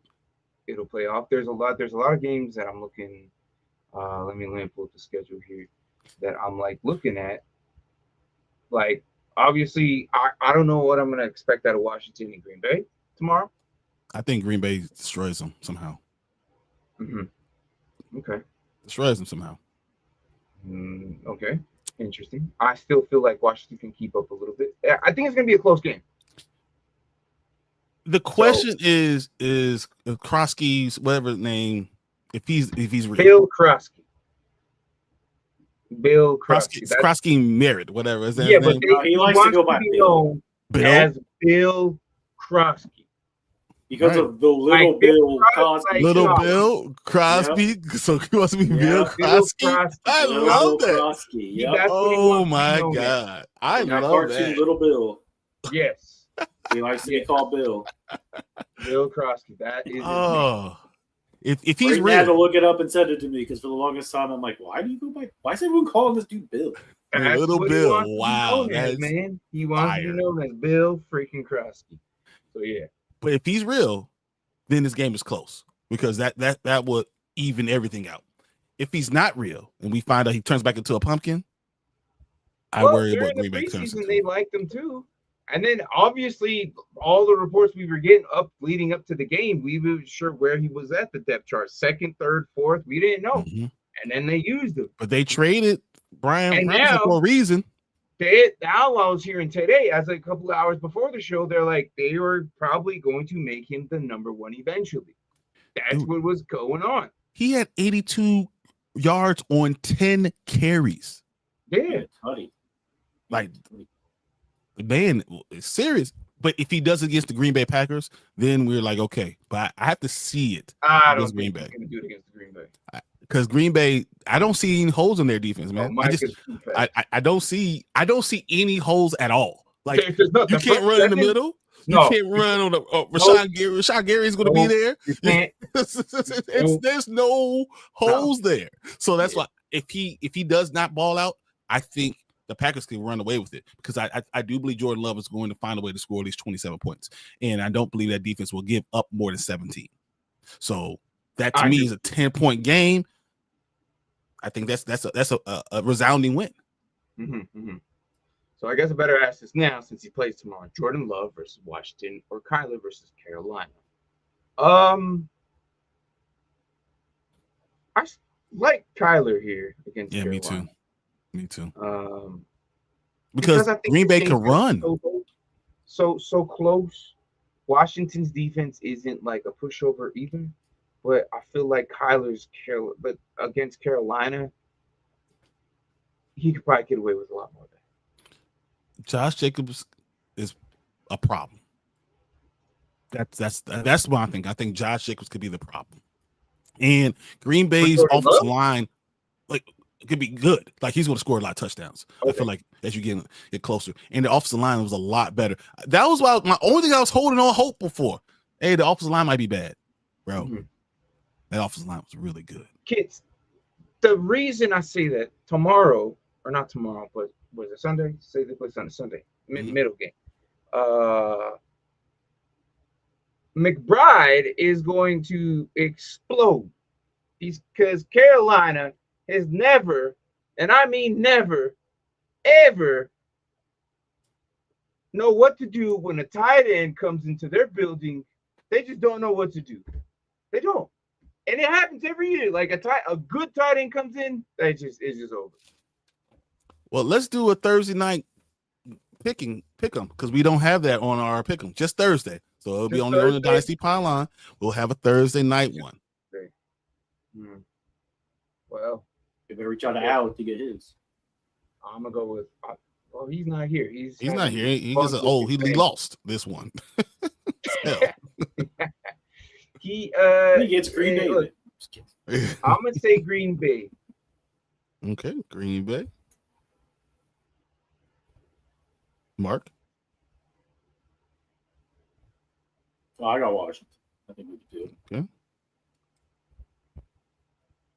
S1: it'll play off. There's a lot of games that I'm looking. Let me pull up the schedule here that I'm like looking at. Like obviously, I don't know what I'm gonna expect out of Washington and Green Bay tomorrow.
S2: I think Green Bay destroys them somehow.
S1: Mm-hmm. Okay.
S2: Destroys them somehow.
S1: Okay. Interesting. I still feel like Washington can keep up a little bit. I think it's gonna be a close game.
S2: The question is Crosky's whatever name, if he's real.
S1: Bill Crosby. Bill Crosby.
S2: Crosby married, whatever. Is that
S1: yeah,
S2: his
S1: but
S2: name?
S3: He likes to go by Bill.
S1: As Bill Crosby.
S3: Because of the little Bill Crosby.
S2: Little Bill Crosby. Yep. So he wants to be Bill Crosby. I love that.
S3: Crosby. Yep.
S2: Oh my God. I love that.
S3: Little Bill.
S1: Yes.
S3: He likes to be called Bill.
S1: Bill Crosby. That is.
S2: Oh. If he's
S3: real, had to look it up and send it to me because for the longest time I'm like, why do you go by? Why is everyone calling this dude Bill?
S2: Little Bill. Wow,
S1: man. He wants to be known as Bill freaking Crosby. So yeah.
S2: But if he's real, then this game is close because that would even everything out. If he's not real and we find out he turns back into a pumpkin, I
S1: Well,
S2: worry
S1: during
S2: about
S1: the
S2: Green Bay comes
S1: preseason,
S2: into.
S1: they liked him too. And then obviously, all the reports we were getting leading up to the game, we weren't sure where he was at the depth chart, second, third, fourth. We didn't know.
S2: Mhm.
S1: And then they used him.
S2: But they traded Brian
S1: And
S2: Robinson
S1: now-
S2: for a reason.
S1: The Outlaws here in today, as a couple of hours before the show, they're like, they were probably going to make him the number one eventually. That's
S2: Dude.
S1: what was going on.
S2: He had 82 yards on 10 carries.
S1: Yeah.
S3: Tutty.
S2: Like, the man is serious. But if he does it against the Green Bay Packers, then we're like, okay. But I have to see it
S1: I don't
S2: against Green
S1: think he's
S2: Bay.
S1: going to do it against the Green Bay.
S2: Because Green Bay, I don't see any holes in their defense, man.
S1: Mike is too fast.
S2: I don't see any holes at all. Like,
S1: There's no-
S2: you
S1: the
S2: can't
S1: front
S2: run in the
S1: seven-
S2: middle.
S1: No.
S2: You can't run on the Rashawn Gary. Rashawn Gary is going to
S1: No.
S2: be there.
S1: You can't.
S2: There's no holes there. So that's why if he does not ball out, I think the Packers can run away with it, because I do believe Jordan Love is going to find a way to score at least 27 points, and I don't believe that defense will give up more than 17. So that to me is a 10-point game. I think that's a resounding win.
S1: So I guess I better ask this now, since he plays tomorrow. Jordan Love versus Washington or Kyler versus Carolina? I like Kyler here against Carolina.
S2: Me too.
S1: Because I think
S2: Green Bay can run.
S1: So close. Washington's defense isn't like a pushover either, but I feel like but against Carolina, he could probably get away with a lot more of that.
S2: Josh Jacobs is a problem. That's what I think. I think Josh Jacobs could be the problem, and Green Bay's offensive line, like, could be good. Like, he's going to score a lot of touchdowns. Okay. I feel like as you get closer, and the offensive line was a lot better. That was my only thing I was holding on hope before. Hey, the offensive line might be bad, bro. That offensive line was really good.
S1: Kids, the reason I say that tomorrow, or not tomorrow, but was it Sunday? Say they play Sunday, middle game. McBride is going to explode, because Carolina has never, and I mean never, ever know what to do when a tight end comes into their building. They just don't know what to do. They don't. And it happens every year. Like a good tight end comes in, it's just over.
S2: Well, let's do a Thursday night pick 'em, because we don't have that on our pick 'em. Just Thursday. So it'll be only on the Dynasty Pylon. We'll have a Thursday night one.
S1: Well,
S3: you better reach out to Al to get his.
S1: I'm gonna go with. Well, he's not here. He's
S2: not here. He lost this one.
S1: He
S3: gets Green Bay.
S1: Look, I'm gonna say Green Bay.
S2: Okay, Green Bay. Mark.
S3: Oh, I got Washington. I think we can do it.
S2: Okay.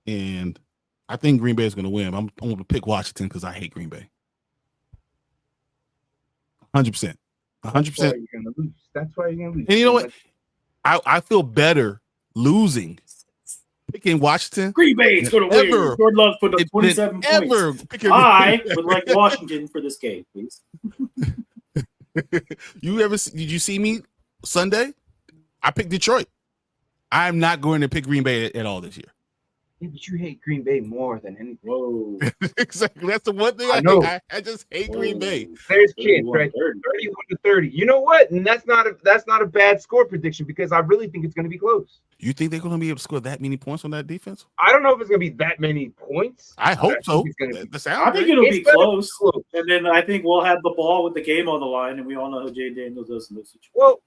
S2: And I think Green Bay is going to win. I'm going to pick Washington because I hate Green Bay. 100%. 100%.
S1: That's why you're going to lose.
S2: And you know what? I feel better losing picking Washington.
S3: Green Bay is going to win. Jordan Love put up 27 points. I would like Washington for this game, please.
S2: Did you see me Sunday? I picked Detroit. I'm not going to pick Green Bay at all this year.
S1: Yeah, but you hate Green Bay more than anything.
S3: Whoa.
S2: Exactly. That's the one thing I
S1: know.
S2: hate. I just hate Green Bay.
S1: There's kids, right? 31-30. You know what? And that's not a bad score prediction, because I really think it's going to be close.
S2: You think they're going to be able to score that many points on that defense?
S1: I don't know if it's going to be that many points.
S2: I hope so.
S3: I think it'll be close. And then I think we'll have the ball with the game on the line, and we all know how Jay Daniels does in those situations.
S1: Well,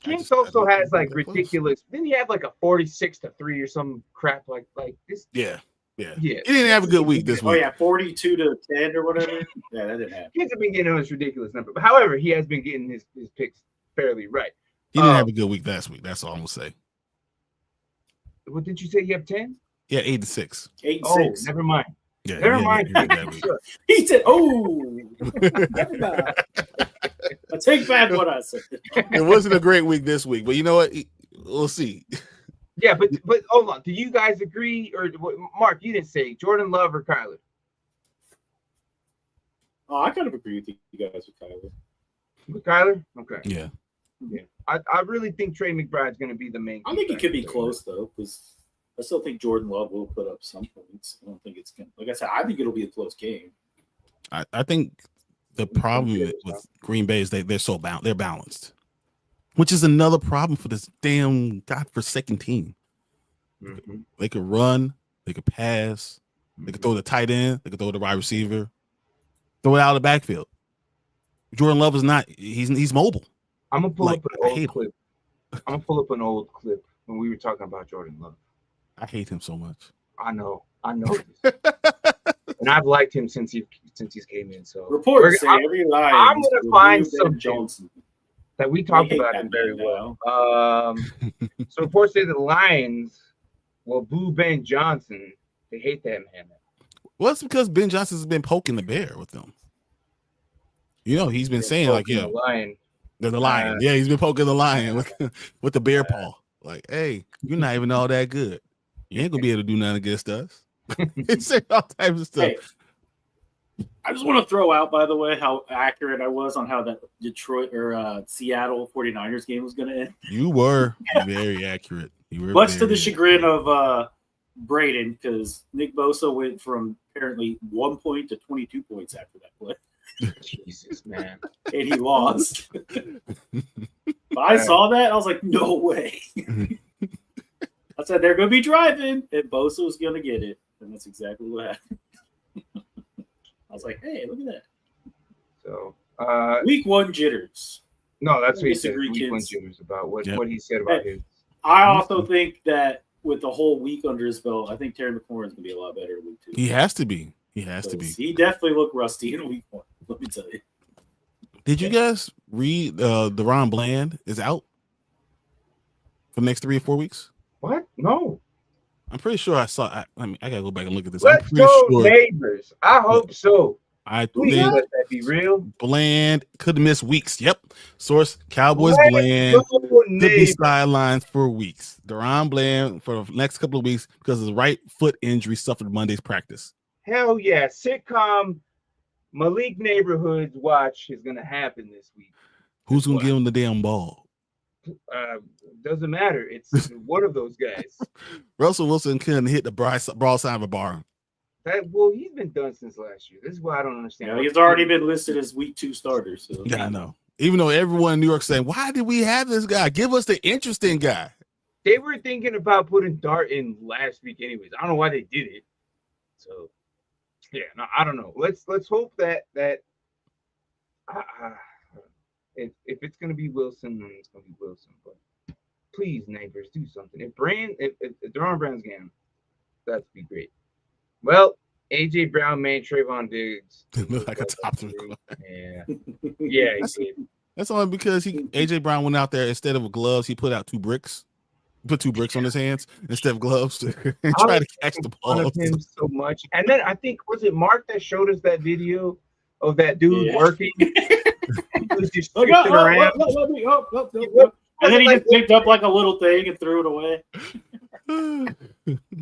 S1: Kings also has like ridiculous. Didn't he have like a 46-3 or some crap like this?
S2: Yeah. He didn't have a good week this week.
S3: Oh yeah, 42-10 or whatever. Yeah, that didn't happen.
S1: Kings have been getting this ridiculous number, but however, he has been getting his picks fairly right.
S2: He didn't have a good week last week. That's all I'm gonna say.
S1: What did you say? You have 10?
S2: Yeah, 8-6.
S3: 8-6.
S1: Oh, never mind.
S2: Yeah,
S1: never mind.
S3: He said, "Oh, I take back what I said."
S2: It wasn't a great week this week, but you know what? We'll see.
S1: Yeah, but hold on. Do you guys agree, or Mark? You didn't say Jordan Love or Kyler?
S3: Oh, I kind of agree with you guys with Kyler.
S1: With Kyler? Okay.
S2: Yeah.
S1: Yeah. I really think Trey McBride's going to be the main.
S3: I think it could be close, though, because I still think Jordan Love will put up some points. I don't think it's going to, like I said, I think it'll be a close game.
S2: I think the problem with Green Bay is they're they're balanced, which is another problem for this damn godforsaken team.
S1: Mm-hmm.
S2: They could run, they could pass, they could throw the tight end, they could throw the wide receiver, throw it out of the backfield. Jordan Love is not, he's mobile.
S1: I'm gonna pull up an old clip. I'm gonna pull up an old clip when we were talking about Jordan Love.
S2: I hate him so much.
S1: I know. And I've liked him since he's came in. So
S3: reports say every line.
S1: I'm gonna find some
S3: Johnson
S1: that we talked about him very well. So reports say the Lions will boo Ben Johnson. They hate that man.
S2: Well, it's because Ben Johnson has been poking the bear with them. You know, he's been saying like, yeah, the lion. Yeah, he's been poking the lion with the bear paw. Like, hey, you're not even all that good. You ain't gonna be able to do nothing against us. It's saying all types of stuff. Hey,
S3: I just want to throw out, by the way, how accurate I was on how that Detroit or Seattle 49ers game was going to end.
S2: You were very accurate. You were
S3: much to the chagrin of Braden, because Nick Bosa went from apparently 1 point to 22 points after that play.
S1: Jesus, man.
S3: And he lost. But I saw that. I was like, no way. I said, they're going to be driving, and Bosa was going to get it. And that's exactly what happened. I was like, hey, look at that.
S1: So,
S3: week one jitters.
S1: No, that's what he said. Week one jitters about what he said about his.
S3: I also think that with the whole week under his belt, I think Terry McLaurin is going to be a lot better in week two.
S2: He has to be. He has to be.
S3: He definitely looked rusty in week one. Let me tell you.
S2: Did you guys read Deron Bland is out for the next 3 or 4 weeks?
S1: What? No.
S2: I'm pretty sure I saw. I mean, I gotta go back and look at this.
S1: Let's go, neighbors. I hope so.
S2: I
S1: think let that be real.
S2: Bland could miss weeks. Yep. Source: Cowboys Bland could be sidelined for weeks. Deron Bland for the next couple of weeks because of the right foot injury suffered Monday's practice.
S1: Hell yeah! Sitcom Malik Neighborhood's watch is gonna happen this week.
S2: Who's gonna give him the damn ball?
S1: Doesn't matter. It's one of those guys.
S2: Russell Wilson couldn't hit the broadside of a barn.
S1: He's been done since last year. This is why I don't understand.
S3: Yeah, he's already been listed as week 2 starter. So.
S2: Yeah, I know. Even though everyone in New York saying, "Why did we have this guy? Give us the interesting guy."
S1: They were thinking about putting Dart in last week, anyways. I don't know why they did it. So, yeah, no, I don't know. Let's hope that if it's gonna be Wilson, then it's gonna be Wilson. But please, neighbors, do something. If Deron Brown's game, that'd be great. Well, AJ Brown made Trayvon Diggs
S2: look like a top 3.
S1: Yeah,
S2: that's only because AJ Brown went out there instead of gloves, he put out 2 bricks. Put 2 bricks on his hands instead of gloves and try to catch the ball.
S1: Him so much, and then I think was it Mark that showed us that video of that dude working? He was just shifting around.
S3: And then he just picked up like a little thing and threw it away. That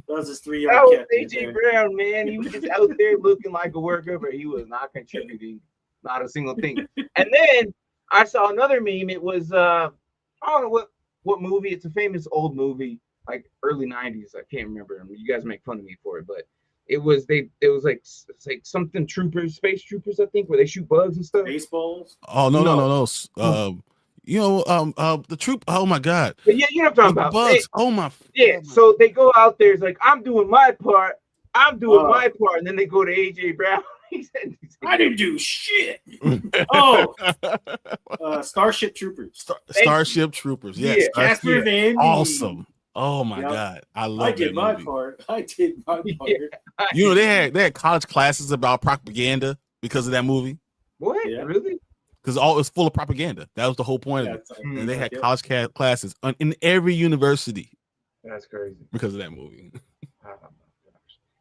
S3: was his 3-yard catch.
S1: That was AJ Brown, man. He was just out there looking like a worker, but he was not contributing, not a single thing. And then I saw another meme. It was I don't know what movie. It's a famous old movie, like early 90s. I can't remember. You guys make fun of me for it, but it was like something troopers, space troopers, I think, where they shoot bugs and stuff.
S3: Baseballs.
S2: Oh no. The troop. Oh my God.
S1: But yeah, you know what I'm talking about.
S2: Bugs.
S1: So they go out there. It's like, I'm doing my part. And then they go to AJ Brown. he said,
S3: I didn't do shit. Starship Troopers.
S2: Starship Troopers. Yes.
S3: Casper Van Dien.
S2: Awesome. Oh my God. I love
S3: I did my part.
S2: You know, they had college classes about propaganda because of that movie.
S1: What? Yeah. Really?
S2: Because it was full of propaganda. That was the whole point of it. And they had college classes in every university.
S1: That's crazy.
S2: Because of that movie.
S1: Oh,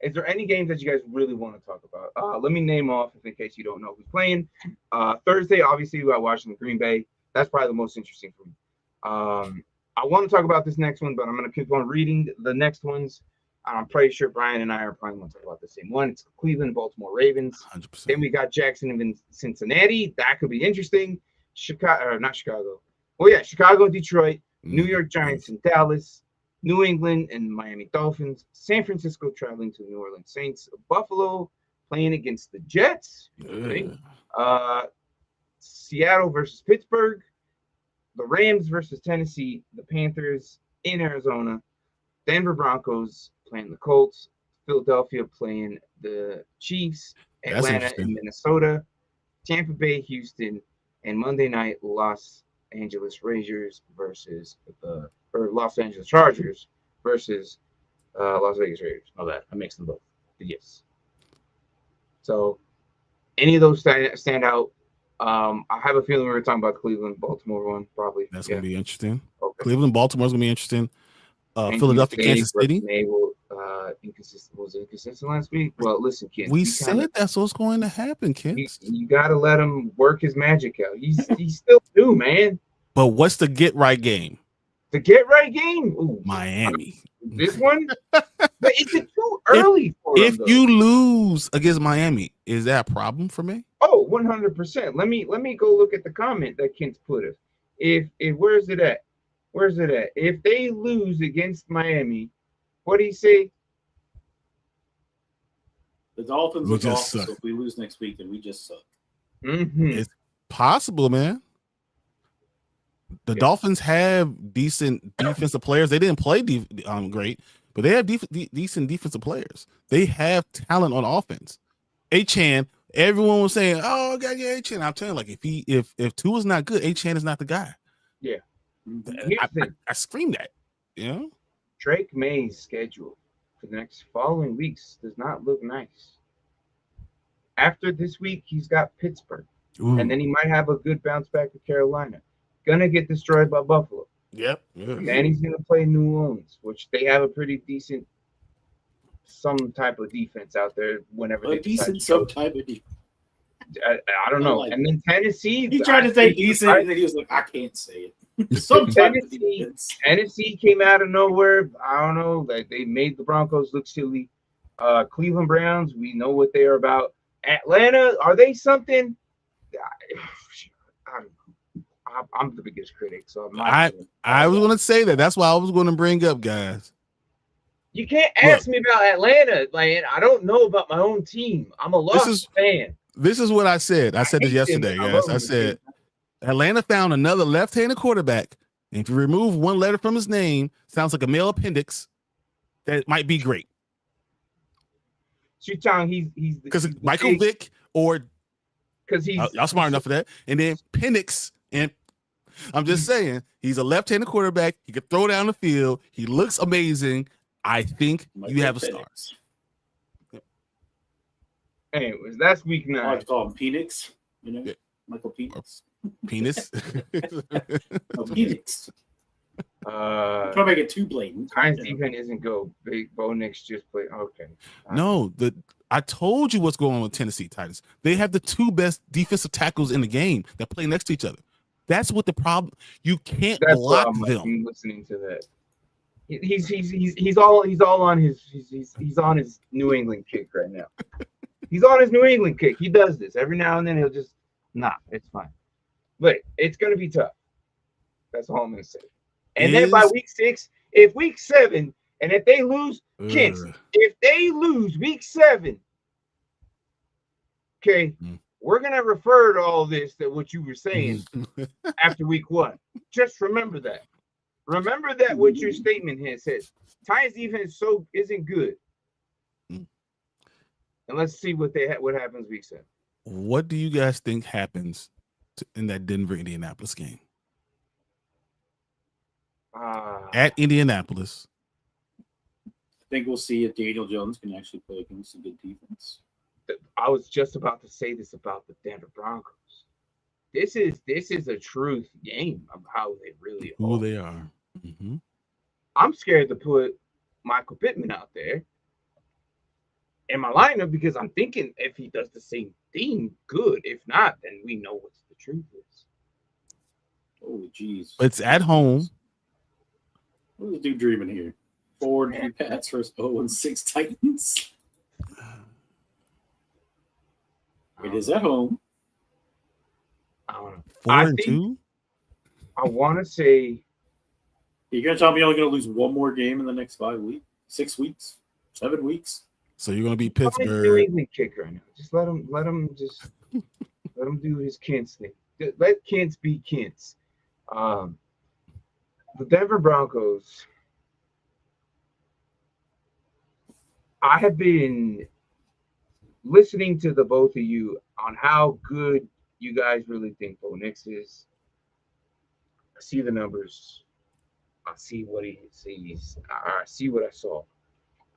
S1: is there any games that you guys really want to talk about? Let me name off in case you don't know who's playing. Thursday, obviously, we got Washington Green Bay. That's probably the most interesting for me. I want to talk about this next one, but I'm going to keep on reading the next ones. I'm pretty sure Brian and I are probably going to talk about the same one. It's Cleveland, Baltimore Ravens.
S2: 100%.
S1: Then we got Jackson and Cincinnati. That could be interesting. Not Chicago. Oh, yeah, Chicago, Detroit, New York Giants and Dallas, New England and Miami Dolphins, San Francisco traveling to New Orleans Saints, Buffalo playing against the Jets, Seattle versus Pittsburgh, the Rams versus Tennessee, the Panthers in Arizona, Denver Broncos playing the Colts, Philadelphia playing the Chiefs, Atlanta and Minnesota, Tampa Bay, Houston, and Monday night Los Angeles Chargers versus Los Angeles Chargers versus Las Vegas Raiders. Oh, that I mixed them both. But yes. So any of those stand out. I have a feeling we're talking about the Cleveland Baltimore one probably.
S2: That's gonna be interesting.
S1: Okay.
S2: Cleveland Baltimore is gonna be interesting. Philadelphia, Kansas City.
S1: Was inconsistent last week. Well, listen, kids.
S2: We said that's what's going to happen, kids.
S1: You got to let him work his magic out. He's still new, man.
S2: But what's the get right game?
S1: The get right game? Ooh,
S2: Miami.
S1: This one? But is it too early for him?
S2: If you lose against Miami, is that a problem for me?
S1: Oh, 100%. Let me go look at the comment that Kent's put us. If where's it at? Where's it at? If they lose against Miami, what do you say?
S3: The Dolphins look awful, so if we lose next week, then we just suck.
S2: It's possible, man. The Dolphins have decent defensive players. They didn't play great, but they have decent defensive players. They have talent on offense. Achane, everyone was saying, "Oh, I gotta get Achane." I'm telling you, if Tua's not good, Achane is not the guy.
S1: Yeah,
S2: I scream that. You know,
S1: Drake May's schedule for the next following weeks does not look nice. After this week, he's got Pittsburgh, and then he might have a good bounce back with Carolina. Gonna get destroyed by Buffalo.
S2: Yep.
S1: Then he's gonna play New Orleans, which they have a pretty decent, some type of defense out there. Whenever they decent,
S3: some type of defense.
S1: I don't know. And then Tennessee.
S3: He tried to say decent, and then he was like, "I can't say it." Some
S1: Tennessee came out of nowhere. I don't know. Like they made the Broncos look silly. Cleveland Browns, we know what they are about. Atlanta, are they something? I'm the biggest critic, so
S2: I was going to say that. That's why I was going to bring up, guys.
S1: You can't ask me about Atlanta. Like I don't know about my own team. I'm a lost fan.
S2: This is what I said. I said this yesterday, guys. I said Atlanta found another left-handed quarterback, and if you remove one letter from his name, sounds like a male appendix. That might be great.
S1: So you're telling he's
S2: because Michael Vick or
S1: because
S2: y'all smart enough for that, and then Penix. And I'm just saying, he's a left-handed quarterback. He can throw down the field. He looks amazing. I think you have a star.
S1: Anyways, that's week 9.
S3: I like to call him Penix. You know, Michael Penix.
S2: Penis.
S3: Penix. Try to make it too blatant.
S1: Hines defense isn't go. Big Bo Nix just play. Okay.
S2: No, I told you what's going on with Tennessee Titans. They have the 2 best defensive tackles in the game that play next to each other. That's what the problem. You can't block them.
S1: I'm listening to that. He's all on his on his New England kick right now. He's on his New England kick. He does this every now and then. He'll just it's fine, but it's gonna be tough. That's all I'm gonna say. And then by week 6, if week 7, and if they lose, kids, if they lose week 7, okay, we're gonna refer to all this that what you were saying after week 1. Just remember that. Remember that what your statement here says. Titans defense isn't good. And let's see what happens week 7.
S2: What do you guys think happens in that Denver Indianapolis game? At Indianapolis.
S3: I think we'll see if Daniel Jones can actually play against a good defense.
S1: I was just about to say this about the Denver Broncos. This is a truth game of how they really are.
S2: Who they are. Mm-hmm.
S1: I'm scared to put Michael Pittman out there in my lineup because I'm thinking if he does the same thing, good. If not, then we know what the truth is.
S3: Oh, jeez.
S2: It's at home.
S3: What is the dude dreaming here? 4-3 Pats versus 0-6 Titans. It is at home.
S1: I don't know.
S2: 4-2.
S1: I want to say.
S3: You're gonna tell me you're only gonna lose one more game in the next 5 weeks, 6 weeks, 7 weeks?
S2: So you're gonna be
S1: New
S2: Pittsburgh.
S1: England kicker right now. Just let him let him do his Kent's thing. Let Kent's be Kent's. The Denver Broncos. I have been listening to the both of you on how good you guys really think Bo Nix is. I see the numbers. I see what he sees. I see what I saw.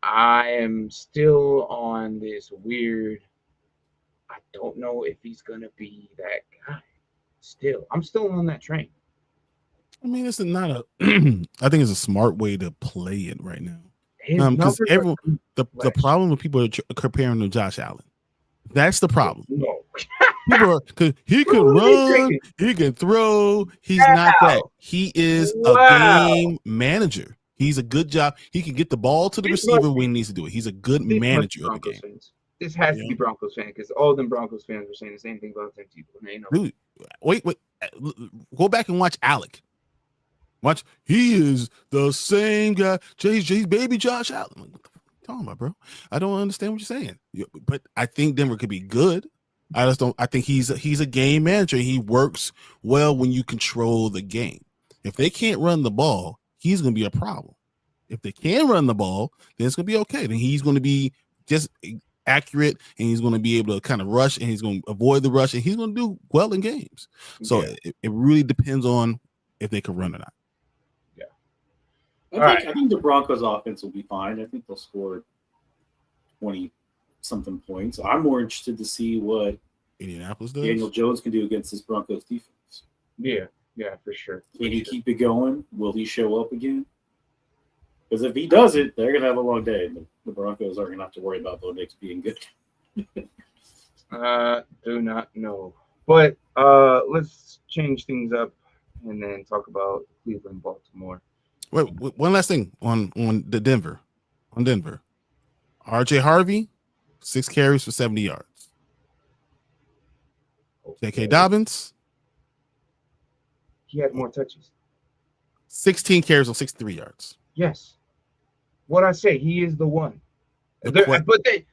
S1: I am still on this weird. I don't know if he's gonna be that guy. I'm still on that train.
S2: I mean, it's not a. I think it's a smart way to play it right now. Because everyone, the problem with people are comparing to Josh Allen. That's the problem.
S1: No.
S2: People are, because he can run, he can throw. He's not that. He is a game manager. He's a good job. He can get the ball to the receiver when he needs to do it. He's a good manager of the game.
S1: Fans. This has to be Broncos fan because all of them Broncos fans were saying the same thing about them people.
S2: Dude, wait. Go back and watch Alec. Watch. He is the same guy. Jay's baby Josh Allen. What the fuck are you talking about, bro? I don't understand what you're saying. But I think Denver could be good. I just don't. I think he's a game manager. He works well when you control the game. If they can't run the ball, he's going to be a problem. If they can run the ball, then it's going to be okay. Then he's going to be just accurate, and he's going to be able to kind of rush, and he's going to avoid the rush, and he's going to do well in games. So it really depends on if they can run or not.
S3: I think the Broncos offense will be fine. I think they'll score 20-something points. I'm more interested to see what
S2: Indianapolis does.
S3: Daniel Jones can do against this Broncos defense.
S1: Yeah, for sure.
S3: Can he keep it going? Will he show up again? Because if he does it, they're going to have a long day. The Broncos aren't going to have to worry about Bo Nix being good.
S1: Do not know. But let's change things up and then talk about Cleveland, Baltimore.
S2: Wait, one last thing on Denver. RJ Harvey, 6 carries for 70 yards. J.K. Dobbins,
S1: he had more touches.
S2: 16 carries on 63 yards.
S1: Yes. What I say, he is the one.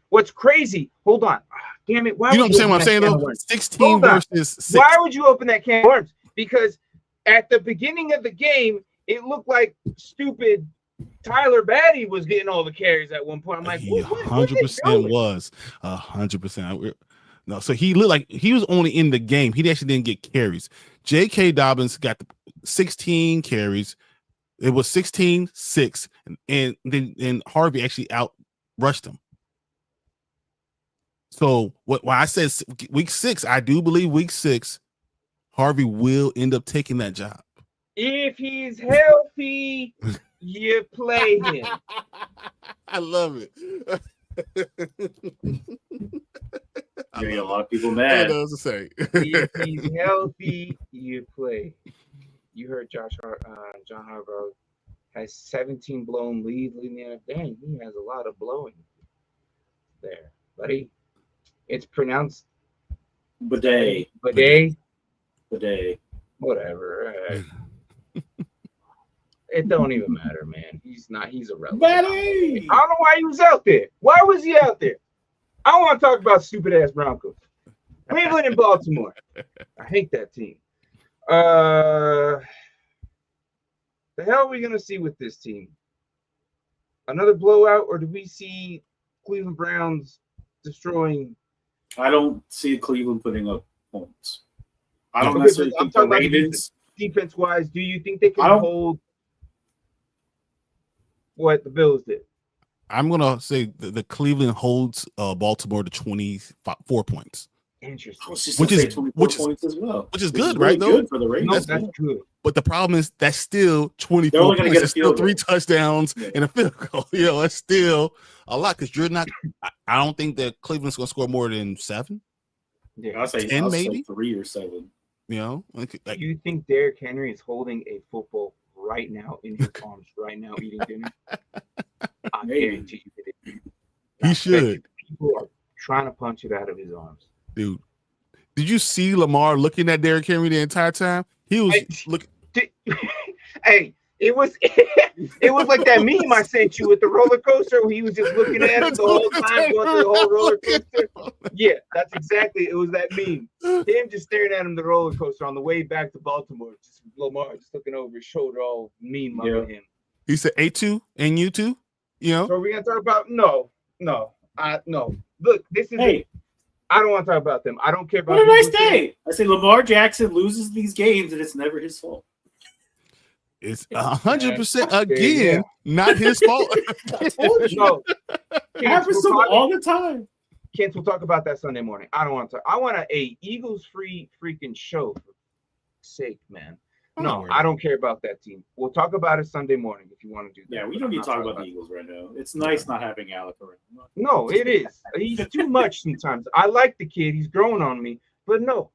S1: What's crazy? Hold on. Damn it. Why?
S2: You know what I'm saying though? 16 versus 6.
S1: Why would you open that can of worms? Because at the beginning of the game, it looked like stupid Tyler Batty was getting all the carries at one point. I'm like,
S2: he 100% was 100%. No, so he looked like he was only in the game. He actually didn't get carries. J.K. Dobbins got the 16 carries. It was 16-6, and then Harvey actually out rushed him. So when I said week 6, I do believe week 6, Harvey will end up taking that job.
S1: If he's healthy, you play him.
S2: I love it.
S3: I mean, a lot of people mad.
S2: I know what to say.
S1: If he's healthy, you play. You heard John Harbaugh has 17 blown leads leading the NFL. Dang, he has a lot of blowing there, buddy. It's pronounced
S3: Bidet.
S1: Whatever. It don't even matter, man. He's irrelevant.
S3: Bidet.
S1: I don't know why he was out there. Why was he out there? I don't want to talk about stupid ass Broncos. Cleveland and Baltimore. I hate that team. The hell are we gonna see with this team? Another blowout, or do we see Cleveland Browns destroying?
S3: I don't see Cleveland putting up points. I don't necessarily think the Ravens.
S1: Defense-wise, do you think they can hold what the Bills did?
S2: I'm gonna say the Cleveland holds Baltimore to 24 points.
S1: Interesting.
S2: Which is
S3: points as well.
S2: Which is good, right? Though
S3: good for the Ravens.
S1: That's good.
S2: But the problem is that's still 24 points. That's still 3 touchdowns and a field goal. You know, that's still a lot because you're not. I don't think that Cleveland's gonna score more than 7.
S3: Yeah, I'll say
S2: 10
S3: I'll
S2: maybe
S3: say 3 or 7.
S2: You know,
S1: do you think Derrick Henry is holding a football right now in his arms right now eating dinner. I
S3: Maybe.
S1: guarantee you it is.
S2: He should.
S1: People are trying to punch it out of his arms.
S2: Dude, did you see Lamar looking at Derrick Henry the entire time? He was looking.
S1: Hey, it was like that meme I sent you with the roller coaster where he was just looking at him the whole time, going through the whole roller coaster. Yeah, that's exactly. It was that meme. Him just staring at him the roller coaster on the way back to Baltimore. Just Lamar just looking over his shoulder, all mean mugging him.
S2: He said A2 and you too. You know.
S1: So are we gonna talk about no. Look, this is.
S3: Hey.
S1: I don't want to talk about them. I don't care about.
S3: What did I say? I say Lamar Jackson loses these games and it's never his fault.
S2: It's 100% again, not his fault.
S3: I told you.
S1: No,
S3: Happens to him all the time.
S1: Kent, we'll talk about that Sunday morning. I don't want to talk. I want a Eagles-free freaking show for sake, man. No, I don't care about that team. We'll talk about it Sunday morning if you want to do that.
S3: Yeah, we don't need to talk about the Eagles right now. It's nice not having Alec around.
S1: No, it is. He's too much sometimes. I like the kid. He's growing on me. But no.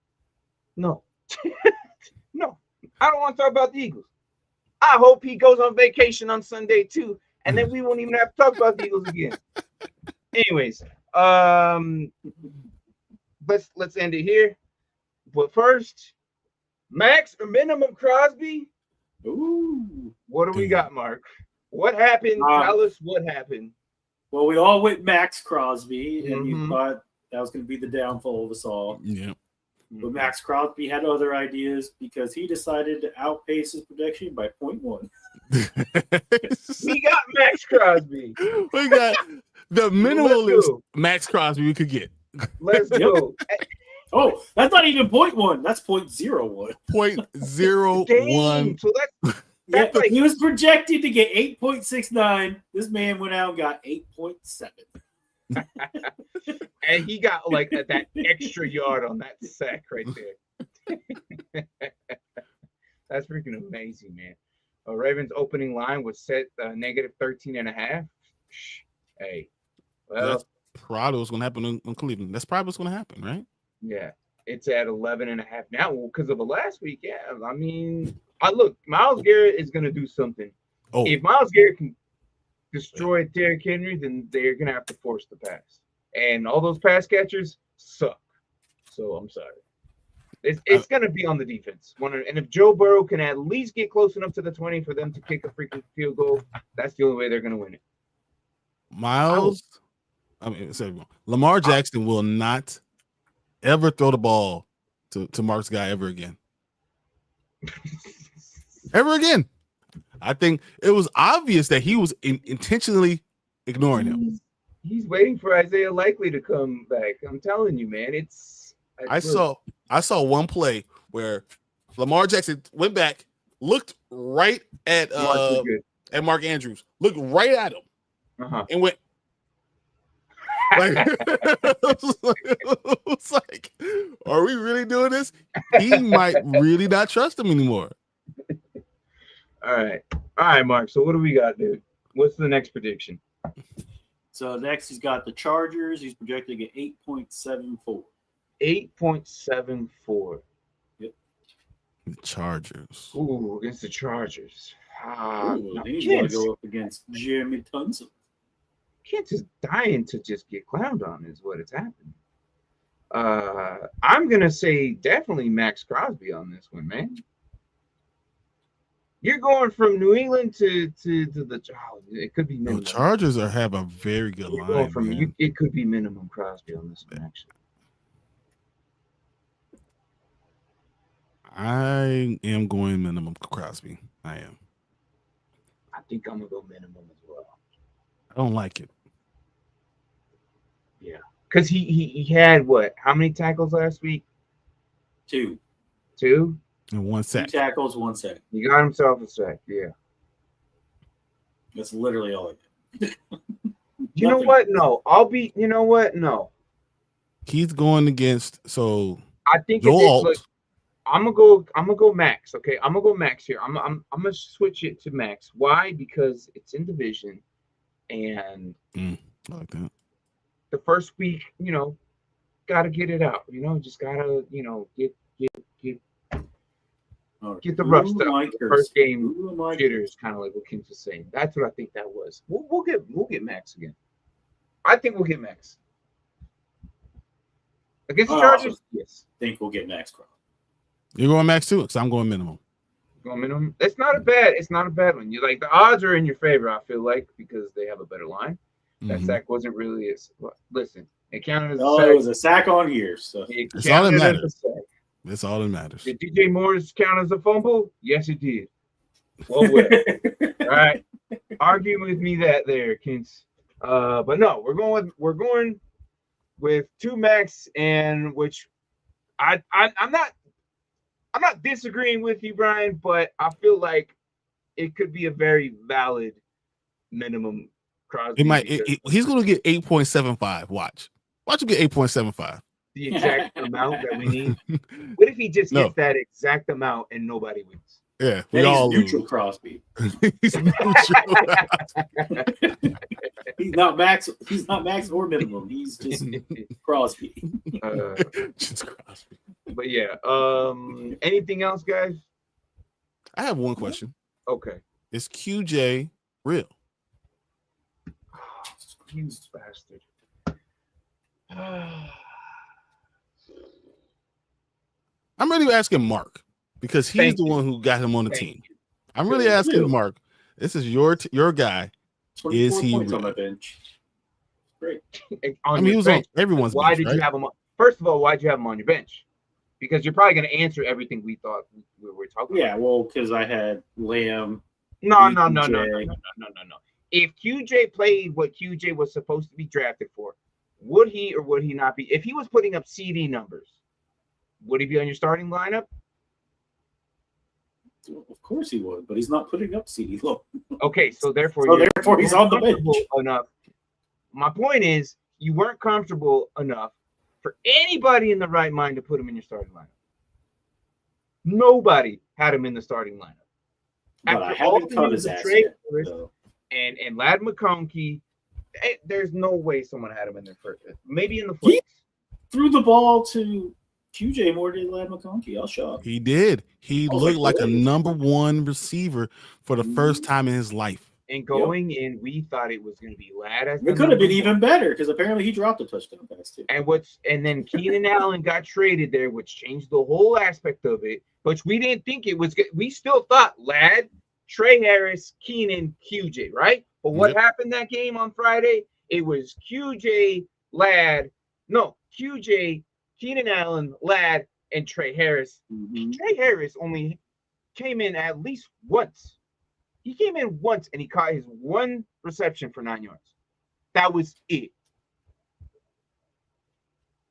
S1: No. I don't want to talk about the Eagles. I hope he goes on vacation on Sunday too, and then we won't even have to talk about the Eagles again. Anyways, let's end it here. But first, Max or minimum Crosby?
S3: Ooh.
S1: What do we got, Mark? What happened? Tell us what happened.
S3: Well, we all went Max Crosby, and you thought that was going to be the downfall of us all.
S2: Yeah.
S3: But Max Crosby had other ideas because he decided to outpace his prediction by 0.1.
S1: We got Max Crosby.
S2: We got the minimalist Max Crosby we could get.
S1: Let's go.
S3: Oh, that's not even 0.1. That's 0.01.
S2: 0.01.
S1: So
S3: that's like, he was projected to get 8.69. This man went out and got 8.7.
S1: And he got like that extra yard on that sack right there. That's freaking amazing, man. Ravens opening line was set negative 13.5. Hey, well,
S2: that's probably what's going to happen in Cleveland. That's probably what's going to happen, right?
S1: Yeah, it's at 11.5 now because of the last week. Yeah, I mean, look, Myles Garrett is going to do something. Oh, if Myles Garrett can destroy Derrick Henry, then they're going to have to force the pass. And all those pass catchers suck. So I'm sorry. It's going to be on the defense. And if Joe Burrow can at least get close enough to the 20 for them to kick a freaking field goal, that's the only way they're going to win it.
S2: Lamar Jackson will not ever throw the ball to Mark's guy ever again. Ever again. I think it was obvious that he was intentionally ignoring him.
S1: He's waiting for Isaiah Likely to come back. I'm telling you, man. I saw one play where Lamar Jackson went back, looked right at Mark Andrews, looked right at him, and went. It's like, are we really doing this? He might really not trust him anymore. All right, Mark. So what do we got, dude? What's the next prediction?
S3: So next he's got the Chargers. He's projecting at 8.74.
S1: 8.74.
S3: Yep.
S2: The Chargers.
S1: Ooh, against the Chargers.
S3: He's going to go up against Jeremy Tunsil.
S1: Kent is dying to just get clowned on is what it's happening. I'm going to say definitely Max Crosby on this one, man. You're going from New England to the it could be minimum.
S2: The Chargers have a very good line.
S1: It could be minimum Crosby on this one, actually.
S2: I am going minimum Crosby. I am.
S1: I think I'm gonna go minimum as well.
S2: I don't like it.
S1: Yeah, because he had what? How many tackles last week?
S3: 2.
S2: And 1 sack.
S3: 2 tackles, 1 sack.
S1: He got himself a sack. Yeah.
S3: That's literally all I did.
S1: You know what? No, You know what? No.
S2: He's going against. So
S1: I think I'm gonna go Max. Okay, I'm gonna go Max here. I'm gonna switch it to Max. Why? Because it's in division, and
S2: I like that.
S1: The first week, gotta get it out. Just gotta, get. Get the rough stuff. First game
S3: Ooh,
S1: jitters, kind of like what Kim's was saying. That's what I think that was. We'll get Max again. I think we'll get Max against the Chargers. Yes,
S3: I think we'll get Max Crosby.
S2: You're going Max too, because I'm going minimum.
S1: Going minimum. It's not a bad one. You like the odds are in your favor. I feel like because they have a better line. That sack wasn't really as well, listen. It counted as a sack.
S3: It was a sack on here, so
S2: it's all that matters. That's all that matters.
S1: Did DJ Moore's count as a fumble? Yes, it did. Well, all right. Argue with me that there, Kins. But no, we're going with 2 Max, and which I'm not disagreeing with you, Brian, but I feel like it could be a very valid minimum. Crosby.
S2: It might. He's going to get 8.75. Watch him get 8.75.
S1: The exact amount that we need. What if he just gets that exact amount and nobody wins?
S2: Yeah,
S3: we all neutral lose. Crosby. He's neutral. He's not max. He's not max or minimum. He's just Crosby.
S2: Just Crosby.
S1: But yeah. Anything else, guys?
S2: I have one question.
S1: Okay.
S2: Is QJ real?
S1: You bastard.
S2: I'm really asking Mark because he's the one who got him on the team. I'm really asking Mark. This is your guy. Is he
S3: points on my bench? Great.
S2: I mean, he was on everyone's
S1: why
S2: bench.
S1: Did
S2: right?
S1: you have him on? First of all, why'd you have him on your bench? Because you're probably going to answer everything we thought we were talking about.
S3: Yeah, well, because I had Lamb.
S1: No. If QJ played what QJ was supposed to be drafted for, would he or would he not be? If he was putting up CD numbers, would he be on your starting lineup?
S3: Of course he would, but he's not putting up CD. Look.
S1: Okay, so therefore
S3: he's on the bench
S1: enough. My point is, you weren't comfortable enough for anybody in the right mind to put him in your starting lineup. Nobody had him in the starting lineup.
S3: But I haven't cut his ass yet.
S1: And Lad McConkey, there's no way someone had him in there first. Maybe in the flex.
S3: He threw the ball to QJ more than Lad McConkey. I'll show up.
S2: He did. He looked like a number 1 receiver for the first time in his life.
S1: And going in, we thought it was going to be Lad.
S3: It could have been even better because apparently he dropped a touchdown pass too.
S1: And then Keenan Allen got traded there, which changed the whole aspect of it. But we didn't think it was good. We still thought Lad, Trey Harris, Keenan, QJ, right? But what happened that game on Friday? It was QJ, Keenan Allen, Lad, and Trey Harris. Trey Harris only came in at least once. He came in once and he caught his 1 reception for 9 yards. That was it.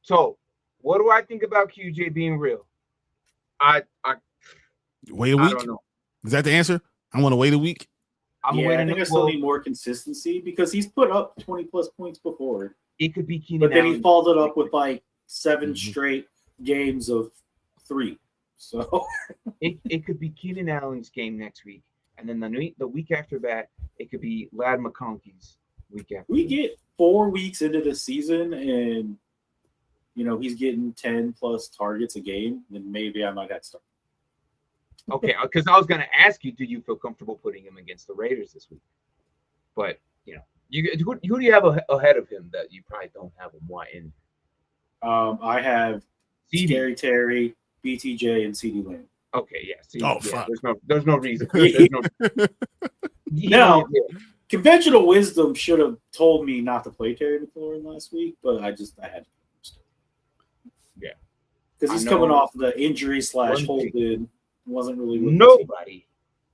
S1: So, what do I think about QJ being real? I
S2: wait a week.
S1: I don't know.
S2: Is that the answer? I want to wait a week.
S3: I think I still need more consistency because he's put up 20+ points before.
S1: It could be Keenan,
S3: but then
S1: Allen.
S3: he followed it up with like 7 straight games of 3. So
S1: it could be Keenan Allen's game next week, and then the week after that, it could be Lad McConkey's week after.
S3: We get 4 weeks into the season, and he's getting 10+ targets a game. Then maybe I might have to start.
S1: Okay, because I was going to ask you, do you feel comfortable putting him against the Raiders this week? But who do you have ahead of him that you probably don't have him? Why in?
S3: I have
S1: CD.
S3: Scary Terry, BTJ, and CD Lamb.
S1: Okay, yeah.
S2: Fuck.
S1: There's no reason.
S3: Now, conventional wisdom should have told me not to play Terry McLaurin last week, but I had to.
S1: Yeah,
S3: because he's coming off the injury / holding. Wasn't really
S1: nobody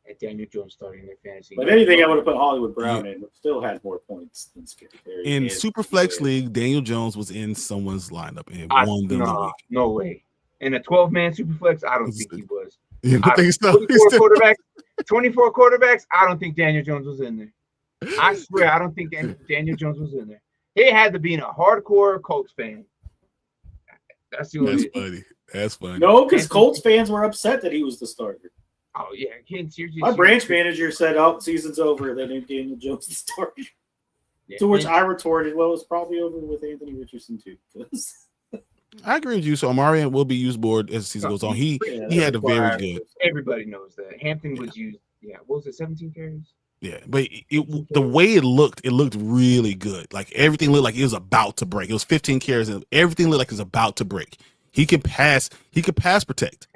S1: at Daniel Jones starting their fantasy.
S3: But if anything, I would have put Hollywood Brown in, but still had more points than Scary Terry.
S2: In Superflex League, Daniel Jones was in someone's lineup and won them the week.
S1: No way. In a 12-man Superflex, I don't think he was.
S2: Yeah, I think so.
S1: 24 quarterbacks, I don't think Daniel Jones was in there. I swear, I don't think Daniel Jones was in there. He had to be in a hardcore Colts fan. That's
S2: funny. That's funny.
S3: No, because Colts fans were upset that he was the starter.
S1: Oh, yeah.
S3: My branch manager said, season's over. They named Daniel Jones the starter. Yeah, to which I retorted, well, it's probably over with Anthony Richardson, too.
S2: I agree with you. So Amari will be used more as the season goes on. He had a very good.
S1: Everybody knows that Hampton was used. Yeah, what was it? 17 carries.
S2: Yeah, but the way it looked really good. Like everything looked like it was about to break. It was 15 carries, and everything looked like it was about to break. He can pass. He can pass protect.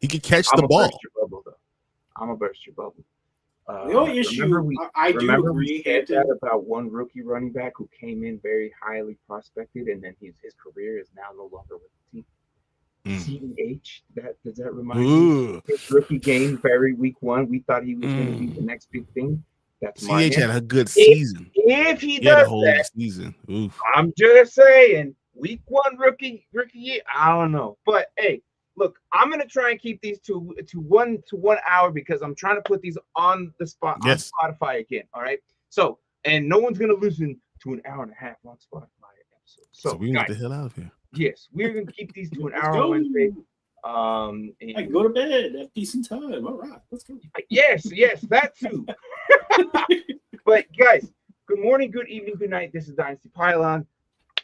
S2: He can catch the ball.
S1: I'm gonna burst your bubble.
S3: The only issue I do agree
S1: that about one rookie running back who came in very highly prospected, and then his career is now no longer with the team. CEH, does that remind you? His rookie game, very week 1. We thought he was going to be the next big thing. That's
S2: CEH had a good season.
S1: If he does
S2: a whole season,
S1: I'm just saying, week 1 rookie year. I don't know, but hey, look, I'm gonna try and keep these to 1 hour because I'm trying to put these on the spot on Spotify again. All right, so and no one's gonna listen to an hour and a half on Spotify episode. So
S2: we can get the hell out of here.
S1: Yes, we're gonna keep these to an hour on Wednesday.
S3: And I can go to bed at decent time. All right, let's go.
S1: Yes, that too. But guys, good morning, good evening, good night. This is Dynasty Pylon.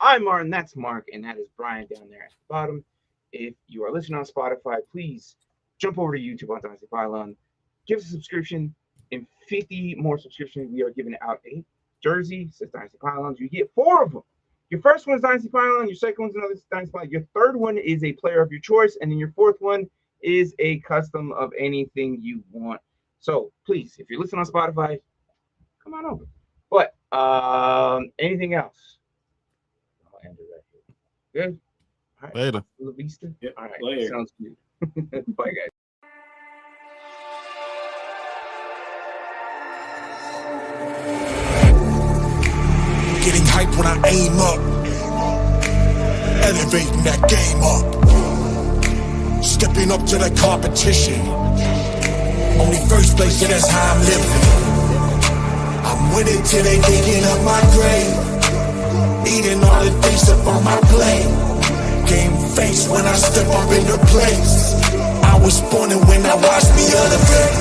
S1: I'm Martin, that's Mark, and that is Brian down there at the bottom. If you are listening on Spotify, please jump over to YouTube on Dynasty Pylon. Give us a subscription. In 50 more subscriptions, we are giving out a jersey. Says Dynasty Pylons. You get 4 of them. Your first one is Dynasty Pylon. Your second one's another Dynasty Pylon. Your third one is a player of your choice. And then your fourth one is a custom of anything you want. So please, if you're listening on Spotify, come on over. But anything else? I'll end it right here. Good? All right.
S2: Later.
S1: Yep. All right.
S3: Later.
S1: Sounds good. Bye, guys.
S5: Getting hype when I aim up, elevating that game up, stepping up to the competition. Only first place, and that's how I'm living. I'm winning till they digging up my grave, eating all the things up on my plate. Game face when I step up into place. I was born and when I watched me elevate.